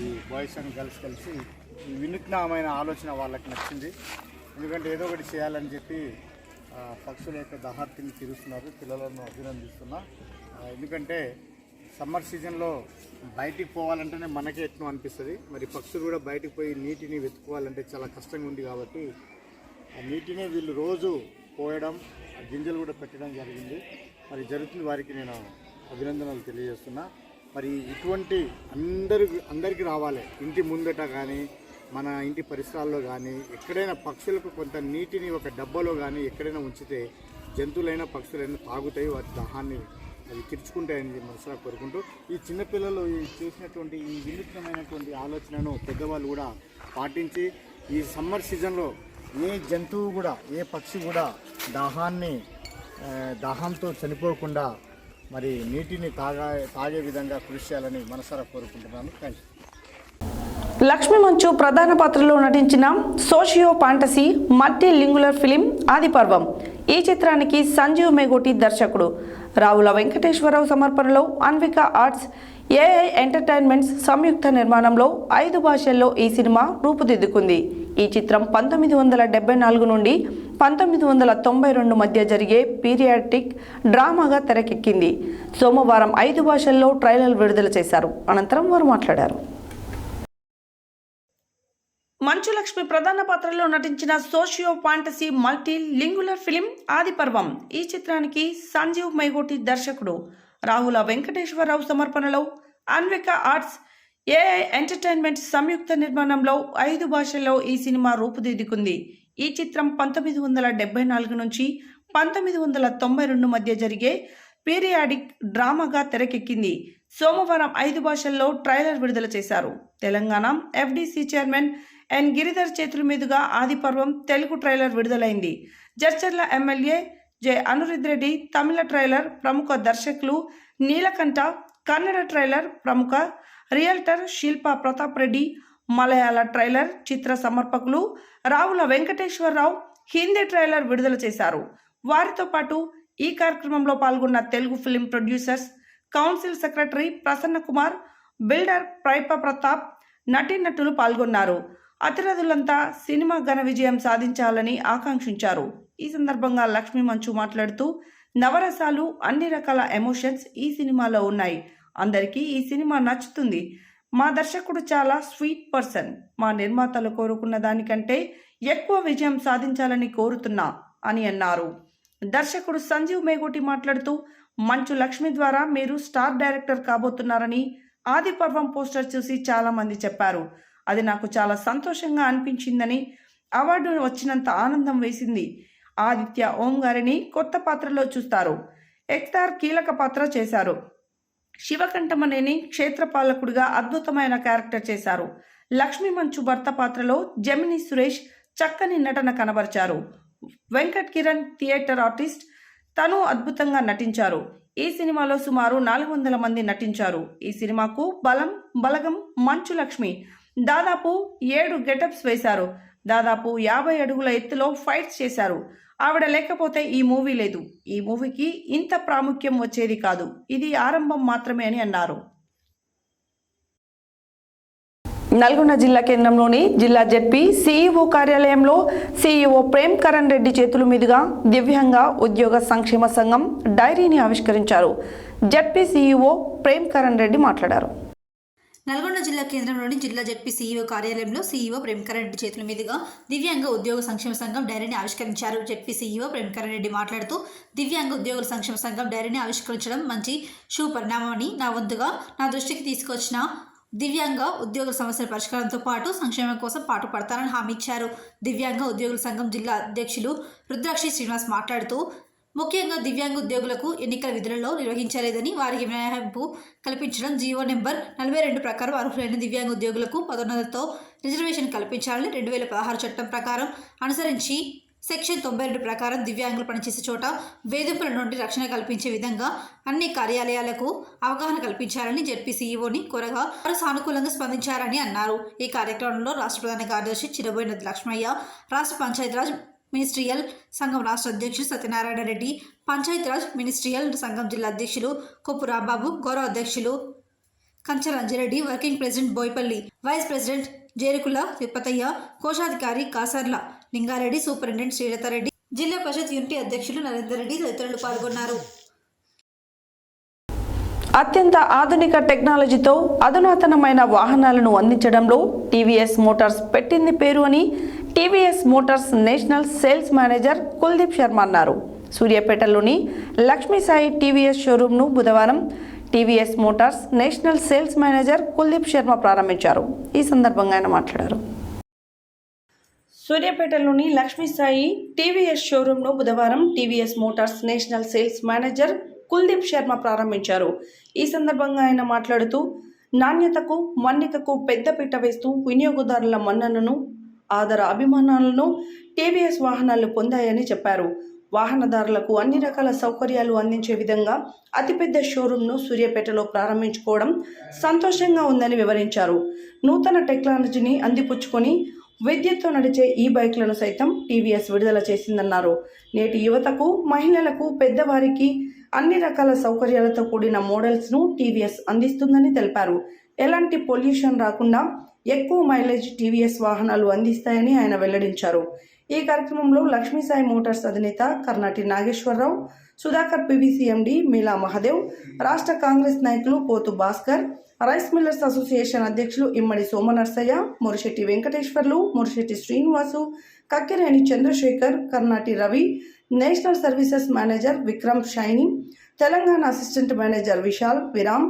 F: ఈ బాయ్స్ అండ్ గర్ల్స్ కలిసి ఈ వినూత్నమైన ఆలోచన వాళ్ళకి నచ్చింది. ఎందుకంటే ఏదో ఒకటి చేయాలని చెప్పి పక్షుల యొక్క దాహార్తిని తీరుస్తున్నారు. పిల్లలను అభినందిస్తున్నా. ఎందుకంటే సమ్మర్ సీజన్లో బయటికి పోవాలంటేనే మనకే ఎట్నో అనిపిస్తుంది. మరి పక్షులు కూడా బయటికి పోయి నీటిని వెతుక్కోవాలంటే చాలా కష్టంగా ఉంది కాబట్టి ఆ నీటిని వీళ్ళు రోజు పోయడం గింజలు కూడా పెట్టడం జరిగింది. మరి జరుగుతుంది వారికి నేను అభినందనలు తెలియజేస్తున్నా. మరి ఇటువంటి అందరికీ రావాలి. ఇంటి ముందట కానీ మన ఇంటి పరిసరాల్లో కానీ ఎక్కడైనా పక్షులకు కొంత నీటిని ఒక డబ్బాలో కానీ ఎక్కడైనా ఉంచితే జంతువులైనా పక్షులైనా తాగుతాయి, వాటి దాహాన్ని అవి తీర్చుకుంటాయని మనసులో కోరుకుంటూ ఈ చిన్నపిల్లలు చేసినటువంటి ఈ వినూత్నమైనటువంటి ఆలోచనను పెద్దవాళ్ళు కూడా పాటించి ఈ సమ్మర్ సీజన్లో ఏ జంతువు కూడా ఏ పక్షి కూడా దాహంతో చనిపోకుండా మరి నీటిని తాగే విధంగా కృషి చేయాలని మనసారా కోరుకుంటున్నాను. Thank you.
A: లక్ష్మీ మంచు ప్రధాన పాత్రలో నటించిన socio fantasy multilingual film Adiparvam ఈ చిత్రానికి సంజీవ్ మేగోటి దర్శకుడు. రావుల వెంకటేశ్వరరావు సమర్పణలో అన్విక ఆర్ట్స్ ఏఐ ఎంటర్టైన్మెంట్స్ సంయుక్త నిర్మాణంలో 5 భాషల్లో ఈ సినిమా రూపుదిద్దుకుంది. ఈ చిత్రం 1974 నుండి 1992 మధ్య జరిగే పీరియాడిక్ డ్రామాగా తెరకెక్కింది. సోమవారం 5 భాషల్లో ట్రైలర్ విడుదల చేశారు. అనంతరం వారు మాట్లాడారు. మంచు లక్ష్మి ప్రధాన పాత్రలో నటించిన socio fantasy multilingual film Adiparvam ఈ చిత్రానికి సంజీవ్ మైగోటి దర్శకుడు. రావుల వెంకటేశ్వరరావు సమర్పణలో అన్విక ఆర్ట్స్ ఏఐ ఎంటర్టైన్మెంట్స్ సంయుక్త నిర్మాణంలో 5 భాషల్లో ఈ సినిమా రూపుదిద్దుకుంది. ఈ చిత్రం 1974 నుంచి 1992 మధ్య జరిగే పీరియాడిక్ డ్రామాగా తెరకెక్కింది. సోమవారం 5 భాషల్లో ట్రైలర్ విడుదల చేశారు. Telangana FDC chairman N Giridhar చేతుల మీదుగా ఆదిపర్వం తెలుగు ట్రైలర్ విడుదలైంది. Jadcherla MLA J Anirudh Reddy Tamil trailer ప్రముఖ దర్శకులు నీలకంఠ, కన్నడ ట్రైలర్ ప్రముఖ రియల్టర్ శిల్పా ప్రతాప్ రెడ్డి, మలయాళ ట్రైలర్ చిత్ర సమర్పకులు రావుల వెంకటేశ్వరరావు హిందీ ట్రైలర్ విడుదల చేశారు. వారితో పాటు ఈ కార్యక్రమంలో పాల్గొన్న Telugu film producers council secretary Prasanna Kumar, builder ప్రైప ప్రతాప్, నటీనటులు పాల్గొన్నారు. అతిరథులంతా సినిమా ఘన విజయం సాధించాలని ఆకాంక్షించారు. ఈ సందర్భంగా లక్ష్మీ మంచు మాట్లాడుతూ నవరసాలు, అన్ని రకాల ఎమోషన్స్ ఈ సినిమాలో ఉన్నాయి. అందరికీ ఈ సినిమా నచ్చుతుంది. మా దర్శకుడు చాలా స్వీట్ పర్సన్. మా నిర్మాతలు కోరుకున్న దానికంటే ఎక్కువ విజయం సాధించాలని కోరుతున్నా అని అన్నారు. దర్శకుడు సంజీవ్ మేగోటి మాట్లాడుతూ మంచు లక్ష్మి ద్వారా మీరు స్టార్ డైరెక్టర్ కాబోతున్నారని ఆది పర్వం పోస్టర్ చూసి చాలా మంది చెప్పారు. అది నాకు చాలా సంతోషంగా అనిపించిందని, అవార్డు వచ్చినంత ఆనందం వేసింది. ఆదిత్య ఓం గారిని కొత్త పాత్రలో చూస్తారు. ఎక్తార్ కీలక పాత్ర చేశారు. శివకంఠమనేని క్షేత్రపాలకుడిగా అద్భుతమైన క్యారెక్టర్ చేశారు. లక్ష్మీ మంచు భర్త పాత్రలో జమిని సురేష్ చక్కని నటన కనబరిచారు. వెంకట్ కిరణ్ థియేటర్ ఆర్టిస్ట్, తను అద్భుతంగా నటించారు. ఈ సినిమాలో సుమారు 400 మంది నటించారు. ఈ సినిమాకు బలగం మంచు లక్ష్మి దాదాపు 7 గెటప్స్ వేశారు. దాదాపు 50 అడుగుల ఎత్తులో ఫైట్స్ చేశారు. ఆవిడ లేకపోతే ఈ మూవీ లేదు. ఈ మూవీకి ఇంత ప్రాముఖ్యం వచ్చేది కాదు. ఇది ఆరంభం మాత్రమే అని అన్నారు. నల్గొండ జిల్లా కేంద్రంలోని జిల్లా జెడ్పీ సీఈఓ కార్యాలయంలో సీఈఓ ప్రేమ్ కరణ్ రెడ్డి చేతుల మీదుగా దివ్యాంగ ఉద్యోగ సంక్షేమ సంఘం డైరీని ఆవిష్కరించారు. జెడ్పీ సీఈఓ ప్రేమ్ కరణ్ రెడ్డి మాట్లాడారు.
C: నల్గొండ జిల్లా కేంద్రంలోని జిల్లా జెడ్పీ సీఈఓ కార్యాలయంలో సీఈఓ ప్రేమ్కరణ్ రెడ్డి చేతుల మీదుగా దివ్యాంగ ఉద్యోగ సంక్షేమ సంఘం డైరీని ఆవిష్కరించారు. జెడ్పీ సీఈఓ ప్రేమ్కరణ్ రెడ్డి మాట్లాడుతూ దివ్యాంగ ఉద్యోగుల సంక్షేమ సంఘం డైరీని ఆవిష్కరించడం మంచి శుభ పరిణామమని, నా వంతుగా నా దృష్టికి తీసుకొచ్చిన దివ్యాంగ ఉద్యోగుల సమస్యల పరిష్కారంతో పాటు సంక్షేమం కోసం పాటుపడతానని హామీ ఇచ్చారు. దివ్యాంగ ఉద్యోగుల సంఘం జిల్లా అధ్యక్షులు రుద్రాక్షి శ్రీనివాస్ మాట్లాడుతూ ముఖ్యంగా దివ్యాంగ ఉద్యోగులకు ఎన్నికల విధులలో నిర్వహించలేదని, వారికి మినహాయింపు కల్పించడం, జీవో నెంబర్ 42 ప్రకారం అర్హులైన దివ్యాంగ ఉద్యోగులకు పదోన్నతులతో రిజర్వేషన్ కల్పించాలని 2016 చట్టం ప్రకారం అనుసరించి సెక్షన్ 92 ప్రకారం దివ్యాంగులు పనిచేసే చోట వేధింపుల నుండి రక్షణ కల్పించే విధంగా అన్ని కార్యాలయాలకు అవగాహన కల్పించాలని జెడ్పీ సీఈఓని కోరగా వారు సానుకూలంగా స్పందించారని అన్నారు. ఈ కార్యక్రమంలో రాష్ట్ర ప్రధాన కార్యదర్శి చిరబోయిన లక్ష్మయ్య, రాష్ట్ర పంచాయతీరాజ్ మినిస్ట్రియల్ సంఘం రాష్ట్ర అధ్యక్షుడు సత్యనారాయణ రెడ్డి, పంచాయతీరాజ్ మినిస్ట్రియల్ సంఘం జిల్లా అధ్యక్షులు కొప్పు రాంబాబు, గౌరవ అధ్యక్షులు Kancharanjireddy, working president Boyapalli, vice president Jerukula Tippataiah, కోశాధికారి కాసర్ల లింగారెడ్డి, సూపరింటెండెంట్ శ్రీలతారెడ్డి, జిల్లా పరిషత్ యూనిటీ అధ్యక్షులు నరేందర్ రెడ్డి తదితరులు పాల్గొన్నారు.
A: అత్యంత ఆధునిక టెక్నాలజీతో అధునాతనమైన వాహనాలను అందించడంలో టీవీఎస్ మోటార్స్ పెట్టింది పేరు అని TVS Motors national sales manager Kuldeep Sharma అన్నారు. సూర్యాపేటలోని లక్ష్మీ సాయి టీవీఎస్ షోరూమ్ను బుధవారం TVS Motors national sales manager Kuldeep Sharma ప్రారంభించారు. ఈ సందర్భంగా ఆయన మాట్లాడారు. సూర్యాపేటలోని లక్ష్మీ సాయి టీవీఎస్ షోరూమ్ను బుధవారం TVS Motors national sales manager Kuldeep Sharma ప్రారంభించారు. ఈ సందర్భంగా ఆయన మాట్లాడుతూ నాణ్యతకు, మన్నికకు పెద్దపీట వేస్తూ వినియోగదారుల మన్ననను, ఆదర అభిమానాలను టీవీఎస్ వాహనాలు పొందాయని చెప్పారు. వాహనదారులకు అన్ని రకాల సౌకర్యాలు అందించే విధంగా అతిపెద్ద షోరూంను సూర్యాపేటలో ప్రారంభించుకోవడం సంతోషంగా ఉందని వివరించారు. నూతన టెక్నాలజీని అందిపుచ్చుకొని విద్యుత్తో నడిచే ఈ బైక్లను సైతం టీవీఎస్ విడుదల చేసిందన్నారు. నేటి యువతకు, మహిళలకు, పెద్దవారికి అన్ని రకాల సౌకర్యాలతో కూడిన మోడల్స్ను టీవీఎస్ అందిస్తుందని తెలిపారు. ఎలాంటి పొల్యూషన్ రాకుండా ఎక్కువ మైలేజ్ టీవీఎస్ వాహనాలు అందిస్తాయని ఆయన వెల్లడించారు. ఈ కార్యక్రమంలో లక్ష్మీసాయి మోటార్స్ అధినేత కర్నాటి నాగేశ్వరరావు, సుధాకర్ పీవీసీ ఎండీ మీలా మహదేవ్, రాష్ట్ర కాంగ్రెస్ నాయకులు పోతు భాస్కర్, రైస్ మిల్లర్స్ అసోసియేషన్ అధ్యక్షులు Immadi Somanarsaiah, Murishetti Venkateswarlu, Murishetti Srinivasu, Kakkireni Chandrashekar, Karnati Ravi, national services manager Vikram Saini, Telangana assistant manager Vishal Viram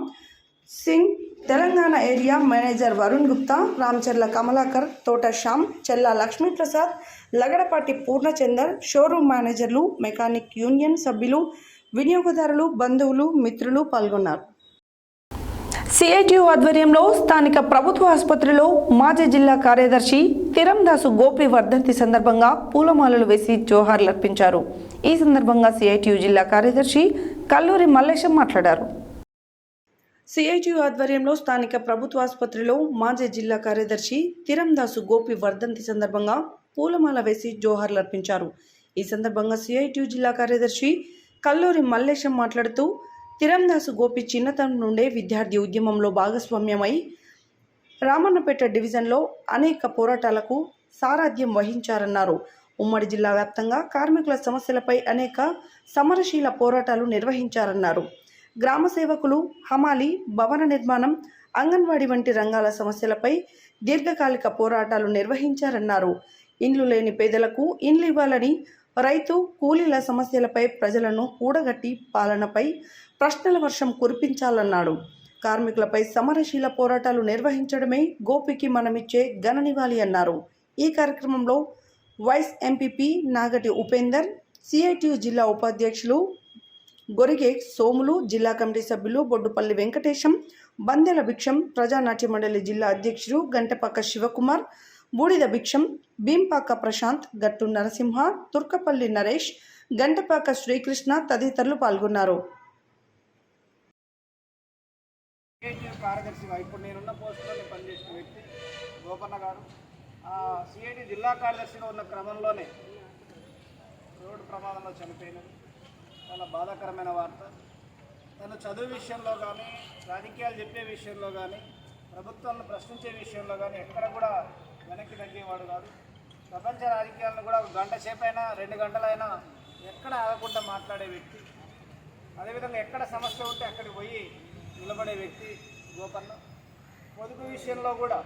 A: Singh, Telangana area manager Varun Gupta, Ramacharla Kamalakar, Thota Shyam, Chella Lakshmiprasad, Lagadapati Purnachander, showroom మేనేజర్లు, మెకానిక్ యూనియన్ సభ్యులు, వినియోగదారులు, బంధువులు, మిత్రులు పాల్గొన్నారు. సిఐటియు ఆధ్వర్యంలో స్థానిక ప్రభుత్వ ఆసుపత్రిలో మాజీ జిల్లా కార్యదర్శి తిరందాసు గోపి వర్ధంతి సందర్భంగా పూలమాలలు వేసి జోహార్లర్పించారు. ఈ సందర్భంగా సిఐటియు జిల్లా కార్యదర్శి కల్లూరి మల్లేశం మాట్లాడారు. సిఐటియు ఆధ్వర్యంలో స్థానిక ప్రభుత్వ ఆసుపత్రిలో మాజీ జిల్లా కార్యదర్శి తిరందాసు గోపి వర్ధంతి సందర్భంగా పూలమాల వేసి జోహార్లర్పించారు. ఈ సందర్భంగా సిఐటియు జిల్లా కార్యదర్శి కల్లూరి మల్లేశం మాట్లాడుతూ తిరందాసు గోపి చిన్నతనం నుండే విద్యార్థి ఉద్యమంలో భాగస్వామ్యమై రామన్నపేట డివిజన్లో అనేక పోరాటాలకు సారథ్యం వహించారన్నారు. ఉమ్మడి జిల్లా వ్యాప్తంగా కార్మికుల సమస్యలపై అనేక సమరశీల పోరాటాలు నిర్వహించారన్నారు. గ్రామ సేవకులు, హమాలి, భవన నిర్మాణం, అంగన్వాడీ వంటి రంగాల సమస్యలపై దీర్ఘకాలిక పోరాటాలు నిర్వహించారన్నారు. ఇండ్లు లేని పేదలకు ఇండ్లు ఇవ్వాలని, రైతు, కూలీల సమస్యలపై ప్రజలను కూడగట్టి పాలనపై ప్రశ్నల వర్షం కురిపించాలన్నాడు. కార్మికులపై సమరశీల పోరాటాలు నిర్వహించడమే గోపికి మనమిచ్చే ఘన నివాళి అన్నారు. ఈ కార్యక్రమంలో వైస్ ఎంపీపీ నాగటి ఉపేందర్, సిఐటియు జిల్లా ఉపాధ్యక్షులు గొరిగే సోములు, జిల్లా కమిటీ సభ్యులు బొడ్డుపల్లి వెంకటేశం, బందెల భిక్షం, ప్రజానాట్య మండలి జిల్లా అధ్యక్షుడు గంటపాక శివకుమార్, బూడిద భిక్షం, భీంపాక ప్రశాంత్, గట్టు నరసింహ, తుర్కపల్లి నరేష్, గంటపాక శ్రీకృష్ణ తదితరులు పాల్గొన్నారు.
J: కార్యదర్శిగా ఇప్పుడు నేనున్న పోస్టులో పనిచేసిన వ్యక్తి గోపన్న గారు సిఐటి జిల్లా కార్యదర్శిగా ఉన్న క్రమంలోనే రోడ్డు ప్రమాదంలో చనిపోయినది. చాలా బాధాకరమైన వార్త. తను చదువు విషయంలో కానీ, రాజకీయాలు చెప్పే విషయంలో కానీ, ప్రభుత్వాలను ప్రశ్నించే విషయంలో కానీ ఎక్కడ కూడా వెనక్కి తగ్గేవాడు కాదు. ప్రపంచ రాజకీయాలను కూడా 1 గంట సేపైనా 2 గంటలైనా ఎక్కడ ఆగకుండా మాట్లాడే వ్యక్తి. అదేవిధంగా ఎక్కడ సమస్య ఉంటే అక్కడికి పోయి నిలబడే వ్యక్తి గోపన్న. పొదుపు విషయంలో కూడా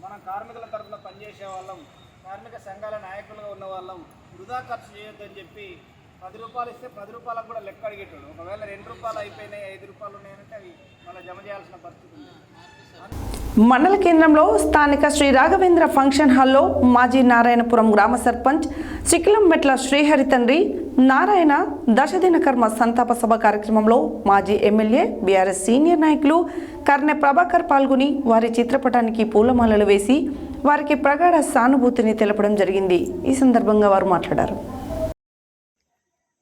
J: మనం కార్మికుల తరఫున పనిచేసే వాళ్ళం, కార్మిక సంఘాల నాయకులుగా ఉన్న వాళ్ళం వృధా ఖర్చు చేయొద్దని చెప్పి 10 రూపాయలు ఇస్తే 10 రూపాయలకు కూడా లెక్క అడిగేటాడు. ఒకవేళ 2 రూపాయలు అయిపోయినాయి, 5 రూపాయలు ఉన్నాయంటే అవి మళ్ళీ జమ చేయాల్సిన పరిస్థితి ఉంది.
A: మండల కేంద్రంలో స్థానిక శ్రీ రాఘవేంద్ర ఫంక్షన్ హాల్లో మాజీ నారాయణపురం గ్రామ సర్పంచ్ చికిలంమెట్ల శ్రీహరి తండ్రి నారాయణ దశదిన కర్మ సంతాప సభ కార్యక్రమంలో మాజీ ఎమ్మెల్యే, బీఆర్ఎస్ సీనియర్ నాయకులు కర్నె ప్రభాకర్ పాల్గొని వారి చిత్రపటానికి పూలమాలలు వేసి వారికి ప్రగాఢ సానుభూతిని తెలపడం జరిగింది. ఈ సందర్భంగా వారు మాట్లాడారు.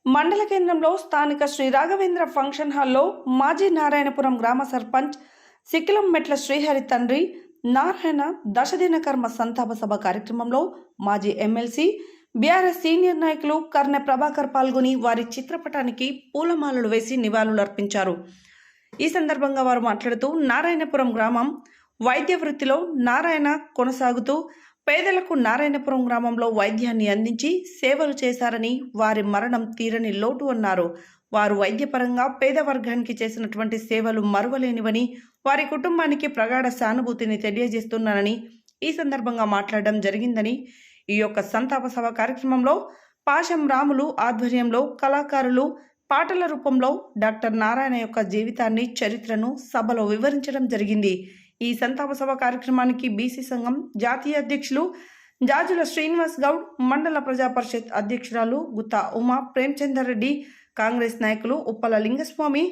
A: మండల కేంద్రంలో స్థానిక శ్రీ రాఘవేంద్ర ఫంక్షన్ హాల్లో మాజీ నారాయణపురం గ్రామ సర్పంచ్ సికిలంమెట్ల శ్రీహరి తండ్రి నారాయణ దశదిన కర్మ సంతాప సభ కార్యక్రమంలో మాజీ ఎమ్మెల్సీ, బీఆర్ఎస్ సీనియర్ నాయకులు కర్నె ప్రభాకర్ పాల్గొని వారి చిత్రపటానికి పూలమాలలు వేసి నివాళులర్పించారు. ఈ సందర్భంగా వారు మాట్లాడుతూ నారాయణపురం గ్రామం వైద్య వృత్తిలో నారాయణ కొనసాగుతూ పేదలకు నారాయణపురం గ్రామంలో వైద్యాన్ని అందించి సేవలు చేశారని, వారి మరణం తీరని లోటు అన్నారు. వారు వైద్యపరంగా పేద వర్గానికి చేసినటువంటి సేవలు మరువలేనివని, వారి కుటుంబానికి ప్రగాఢ సానుభూతిని తెలియజేస్తున్నానని ఈ సందర్భంగా మాట్లాడడం జరిగిందని, ఈ యొక్క సంతాప సభ కార్యక్రమంలో పాశం రాములు ఆధ్వర్యంలో కళాకారులు పాటల రూపంలో డాక్టర్ నారాయణ యొక్క జీవితాన్ని, చరిత్రను సభలో వివరించడం జరిగింది. ఈ సంతాప సభ కార్యక్రమానికి బీసీ సంఘం జాతీయ అధ్యక్షులు జాజుల శ్రీనివాస్ గౌడ్, మండల ప్రజా పరిషత్ అధ్యక్షురాలు గుత్తా ఉమా ప్రేమచందర్ రెడ్డి, కాంగ్రెస్ నాయకులు ఉప్పల లింగస్వామి,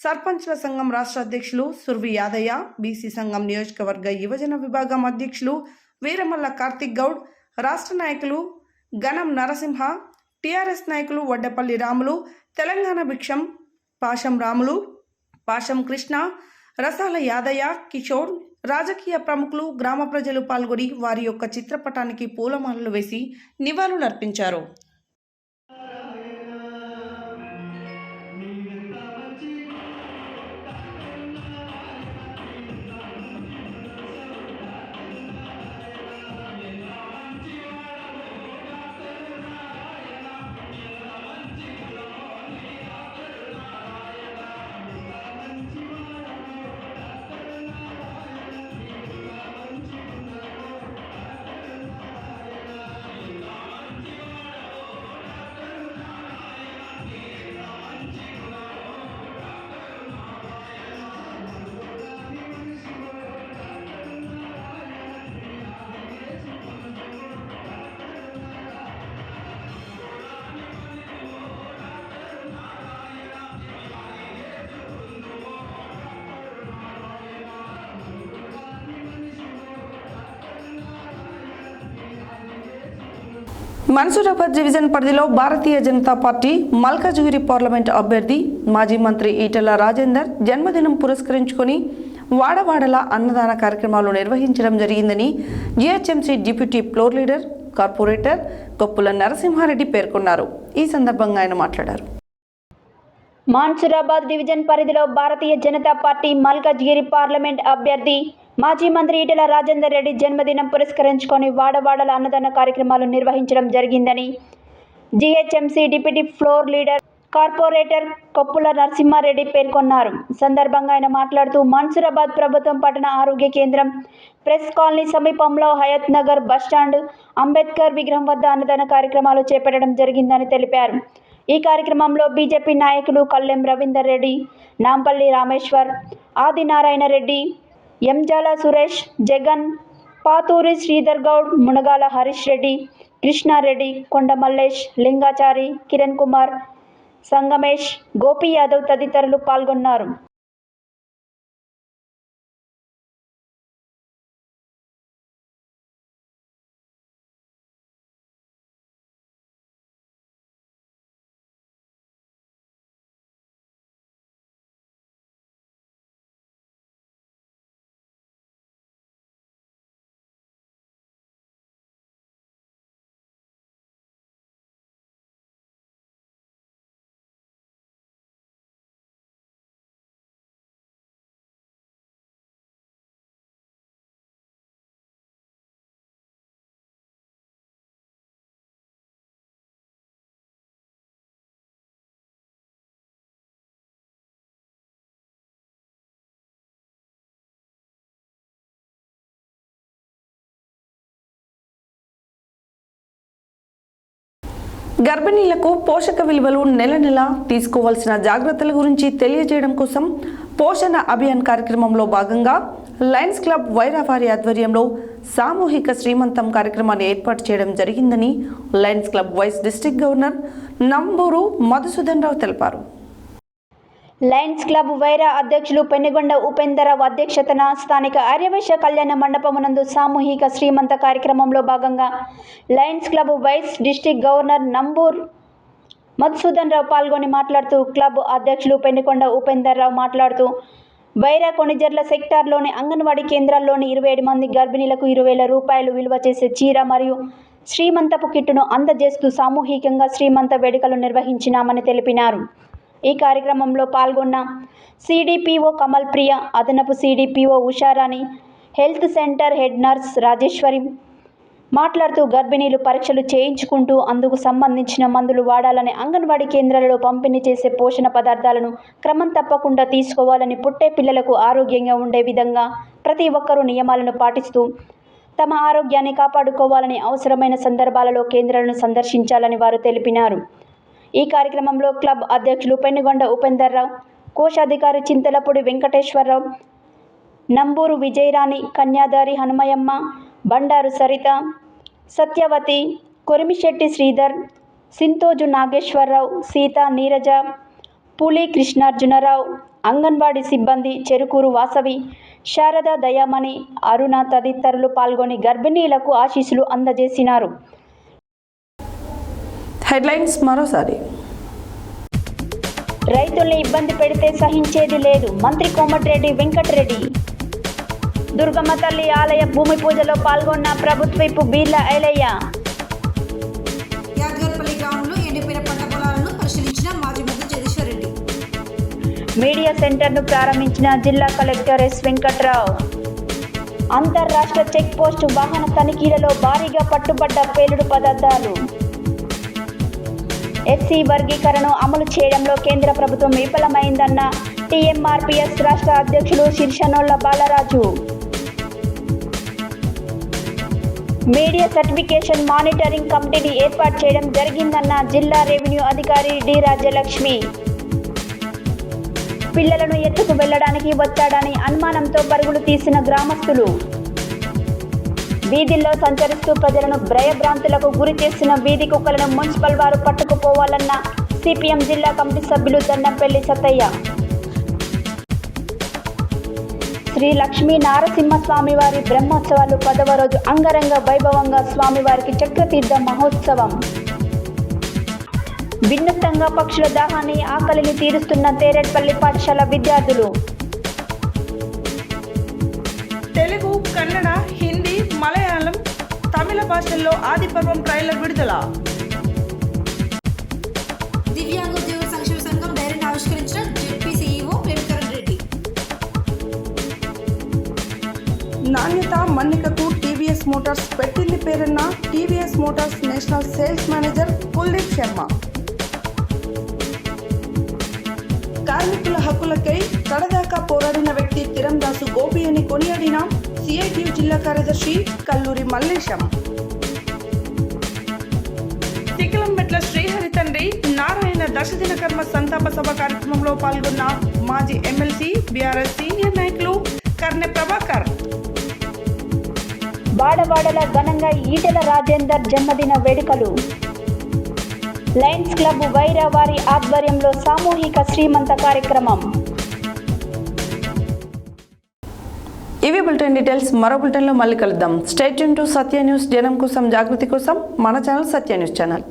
A: సర్పంచ్ల సంఘం రాష్ట్ర అధ్యక్షులు సుర్వి యాదయ్య, బీసీ సంఘం నియోజకవర్గ యువజన విభాగం అధ్యక్షులు వీరమల్ల కార్తిక్ గౌడ్, రాష్ట్ర నాయకులు గణం నరసింహ, టీఆర్ఎస్ నాయకులు వడ్డపల్లి రాములు, తెలంగాణ భిక్షం పాశం రాములు, పాశం కృష్ణ, రసాల యాదయ్య, కిషోర్, రాజకీయ ప్రముఖులు, గ్రామ ప్రజలు పాల్గొని వారి యొక్క చిత్రపటానికి పూలమాలలు వేసి నివాళులర్పించారు. మన్సూరాబాద్ డివిజన్ పరిధిలో భారతీయ జనతా పార్టీ మల్కాజ్గిరి పార్లమెంట్ అభ్యర్థి మాజీ మంత్రి ఈటెల రాజేందర్ జన్మదినం పురస్కరించుకొని వాడవాడల అన్నదాన కార్యక్రమాలు నిర్వహించడం జరిగిందని GHMC deputy floor leader corporator Koppula Narasimha Reddy పేర్కొన్నారు. ఈ సందర్భంగా ఆయన మాట్లాడారు.
B: మన్సూరాబాద్ డివిజన్ పరిధిలో భారతీయ జనతా పార్టీ మల్కాజ్గిరి పార్లమెంట్ అభ్యర్థి మాజీ మంత్రి ఈటెల రాజేందర్ రెడ్డి జన్మదినం పురస్కరించుకొని వాడవాడల అన్నదాన కార్యక్రమాలు నిర్వహించడం జరిగిందని GHMC deputy floor leader corporator Koppula Narasimha Reddy పేర్కొన్నారు. సందర్భంగా ఆయన మాట్లాడుతూ మన్సూరాబాద్ ప్రభుత్వం పట్టణ ఆరోగ్య కేంద్రం, ప్రెస్ కాలనీ సమీపంలో హయత్ నగర్ బస్టాండ్, అంబేద్కర్ విగ్రహం వద్ద అన్నదాన కార్యక్రమాలు చేపట్టడం జరిగిందని తెలిపారు. ఈ కార్యక్రమంలో బీజేపీ నాయకులు కల్లెం రవీందర్ రెడ్డి, నాంపల్లి రామేశ్వర్, ఆదినారాయణ రెడ్డి, ఎంజాల సురేష్, జగన్, పాతూరి శ్రీధర్ గౌడ్, మునగాల హరీష్ రెడ్డి, కృష్ణారెడ్డి, కొండ మల్లేష్, లింగాచారి, కిరణ్ కుమార్, సంగమేష్, గోపి యాదవ్ తదితరులు పాల్గొన్నారు.
A: గర్భిణీలకు పోషక విలువలు నెల నెల తీసుకోవాల్సిన జాగ్రత్తల గురించి తెలియజేయడం కోసం పోషణ అభియాన్ కార్యక్రమంలో భాగంగా లయన్స్ క్లబ్ వైరావారి ఆధ్వర్యంలో సామూహిక శ్రీమంతం కార్యక్రమాన్ని ఏర్పాటు చేయడం జరిగిందని lions club vice district governor Namburu Madhusudan Rao తెలిపారు.
B: లయన్స్ క్లబ్ వైరా అధ్యక్షులు పెనుగొండ ఉపేందరరావు అధ్యక్షతన స్థానిక ఆర్యవైశ్య కళ్యాణ మండపమునందు సామూహిక శ్రీమంత కార్యక్రమంలో భాగంగా lions club vice district governor Nambur Madhusudan Rao పాల్గొని మాట్లాడుతూ క్లబ్ అధ్యక్షులు పెనుగొండ ఉపేందరరావు మాట్లాడుతూ వైరా కొణిజర్ల సెక్టార్లోని అంగన్వాడీ కేంద్రాల్లోని 27 మంది గర్భిణీలకు 20,000 రూపాయలు విలువ చేసే చీర మరియు శ్రీమంతపు కిట్టును అందజేస్తూ సామూహికంగా శ్రీమంత వేడుకలు నిర్వహించినామని తెలిపినారు. ఈ కార్యక్రమంలో పాల్గొన్న సిడిపిఓ కమల్ ప్రియ, అదనపు CDPO Usharani, health centre head nurse Rajeshwari మాట్లాడుతూ గర్భిణీలు పరీక్షలు చేయించుకుంటూ అందుకు సంబంధించిన మందులు వాడాలని, అంగన్వాడీ కేంద్రాలలో పంపిణీ చేసే పోషణ పదార్థాలను క్రమం తప్పకుండా తీసుకోవాలని, పుట్టే పిల్లలకు ఆరోగ్యంగా ఉండే విధంగా ప్రతి ఒక్కరూ నియమాలను పాటిస్తూ తమ ఆరోగ్యాన్ని కాపాడుకోవాలని, అవసరమైన సందర్భాలలో కేంద్రాలను సందర్శించాలని వారు తెలిపినారు. ఈ కార్యక్రమంలో క్లబ్ అధ్యక్షులు పెనుగొండ ఉపేందర్రావు, కోశాధికారి చింతలపూడి వెంకటేశ్వరరావు, నంబూరు విజయరాణి, కన్యాదారి హనుమయమ్మ, బండారు సరిత, సత్యవతి, కొరిమిశెట్టి శ్రీధర్, సింతోజు నాగేశ్వరరావు, సీత నీరజ, పులి కృష్ణార్జునరావు, అంగన్వాడీ సిబ్బంది చెరుకూరు వాసవి, శారద దయామణి, అరుణ తదితరులు పాల్గొని గర్భిణీలకు ఆశీస్సులు అందజేసినారు.
A: హెడ్లైన్స్ మరోసారి.
B: రైతుల్ని ఇబ్బంది పెడితే సహించేది లేదు, మంత్రి కోమటిరెడ్డి వెంకటరెడ్డి. దుర్గమ్మ తల్లి ఆలయ భూమి పూజలో పాల్గొన్న ప్రభుత్వపు బీర్ల ఐలయ్య.
C: యాదగిరిపల్లి గ్రామంలో ఎండిపోయిన పంట పొలాలను పరిశీలించిన మాజీ మంత్రి జగదీశ్వర్ రెడ్డి.
B: మీడియా సెంటర్ను ప్రారంభించిన జిల్లా కలెక్టర్ ఎస్ వెంకట్రావు. అంతర్రాష్ట్ర చెక్ పోస్టు వాహన తనిఖీలలో భారీగా పట్టుబడ్డ పేలుడు పదార్థాలు. ఎస్సీ వర్గీకరణను అమలు చేయడంలో కేంద్ర ప్రభుత్వం విఫలమైందన్న టీఎంఆర్పీఎస్ రాష్ట్ర అధ్యక్షులు శిర్షనోళ్ల బాలరాజు. మీడియా సర్టిఫికేషన్ మానిటరింగ్ కమిటీని ఏర్పాటు చేయడం జరిగిందన్న జిల్లా రెవెన్యూ అధికారి డి రాజ్యలక్ష్మి. పిల్లలను ఎత్తుకు వెళ్లడానికి వచ్చాడని అనుమానంతో పరుగులు తీసిన గ్రామస్తులు. వీధుల్లో సంచరిస్తూ ప్రజలను భయభ్రాంతులకు గురి చేసిన వీధి కుక్కలను మున్సిపల్ వారు పట్టుకుపోవాలన్న సిపిఎం జిల్లా కమిటీ సభ్యులు దండంపల్లి సత్తయ్య. శ్రీ లక్ష్మీ నారసింహస్వామివారి బ్రహ్మోత్సవాలు 10వ రోజు అంగరంగ వైభవంగా స్వామివారికి చక్రతీర్థ మహోత్సవం. వినూత్నంగా పక్షుల దాహాన్ని ఆకలిని తీరుస్తున్న తేరేడ్పల్లి పాఠశాల విద్యార్థులు.
D: తెలుగు, కన్నడ, హిందీ, మలయాళం, తమిళ భాషల్లో ఆదిపర్వం ట్రైలర్ విడుదల.
C: దివ్యాంగ ఉద్యోగుల సంక్షేమ సంఘం డైరీని ఆవిష్కరించిన జెడ్పీ సీఈఓ ప్రేమకరణ్ రెడ్డి.
D: నాణ్యత మన్నికకు టీవీఎస్ మోటార్స్ పెట్టింది పేరున్న TVS Motors national sales manager Kuldeep Sharma. కార్మికుల హక్కులకై కడదాకా పోరాడిన వ్యక్తి తిరందాసు గోపి అని కొనియాడిన సిఐటియు జిల్లా కార్యదర్శి కల్లూరి మల్లేశం. తికిలంమెట్ల శ్రీహరి తండ్రి నారాయణ దశదిన కర్మ సంతాప సభ కార్యక్రమంలో పాల్గొన్న మాజీ ఎమ్మెల్సీ బీఆర్ఎస్ సీనియర్ నాయకులు కర్నె ప్రభాకర్.
B: వాడవాడల ఘనంగా ఈటెల రాజేందర్ జన్మదిన వేడుకలు. లయన్స్ క్లబ్ వైరా వారి ఆధ్వర్యంలో సామూహిక శ్రీమంత కార్యక్రమం.
A: ఇవి బులెటిన్ డీటెయిల్స్. మరో బులెటిన్లో మళ్ళీ కలుద్దాం. Stay tune to Satya news. జనం కోసం జాగృతి కోసం మన ఛానల్ సత్య న్యూస్ ఛానల్.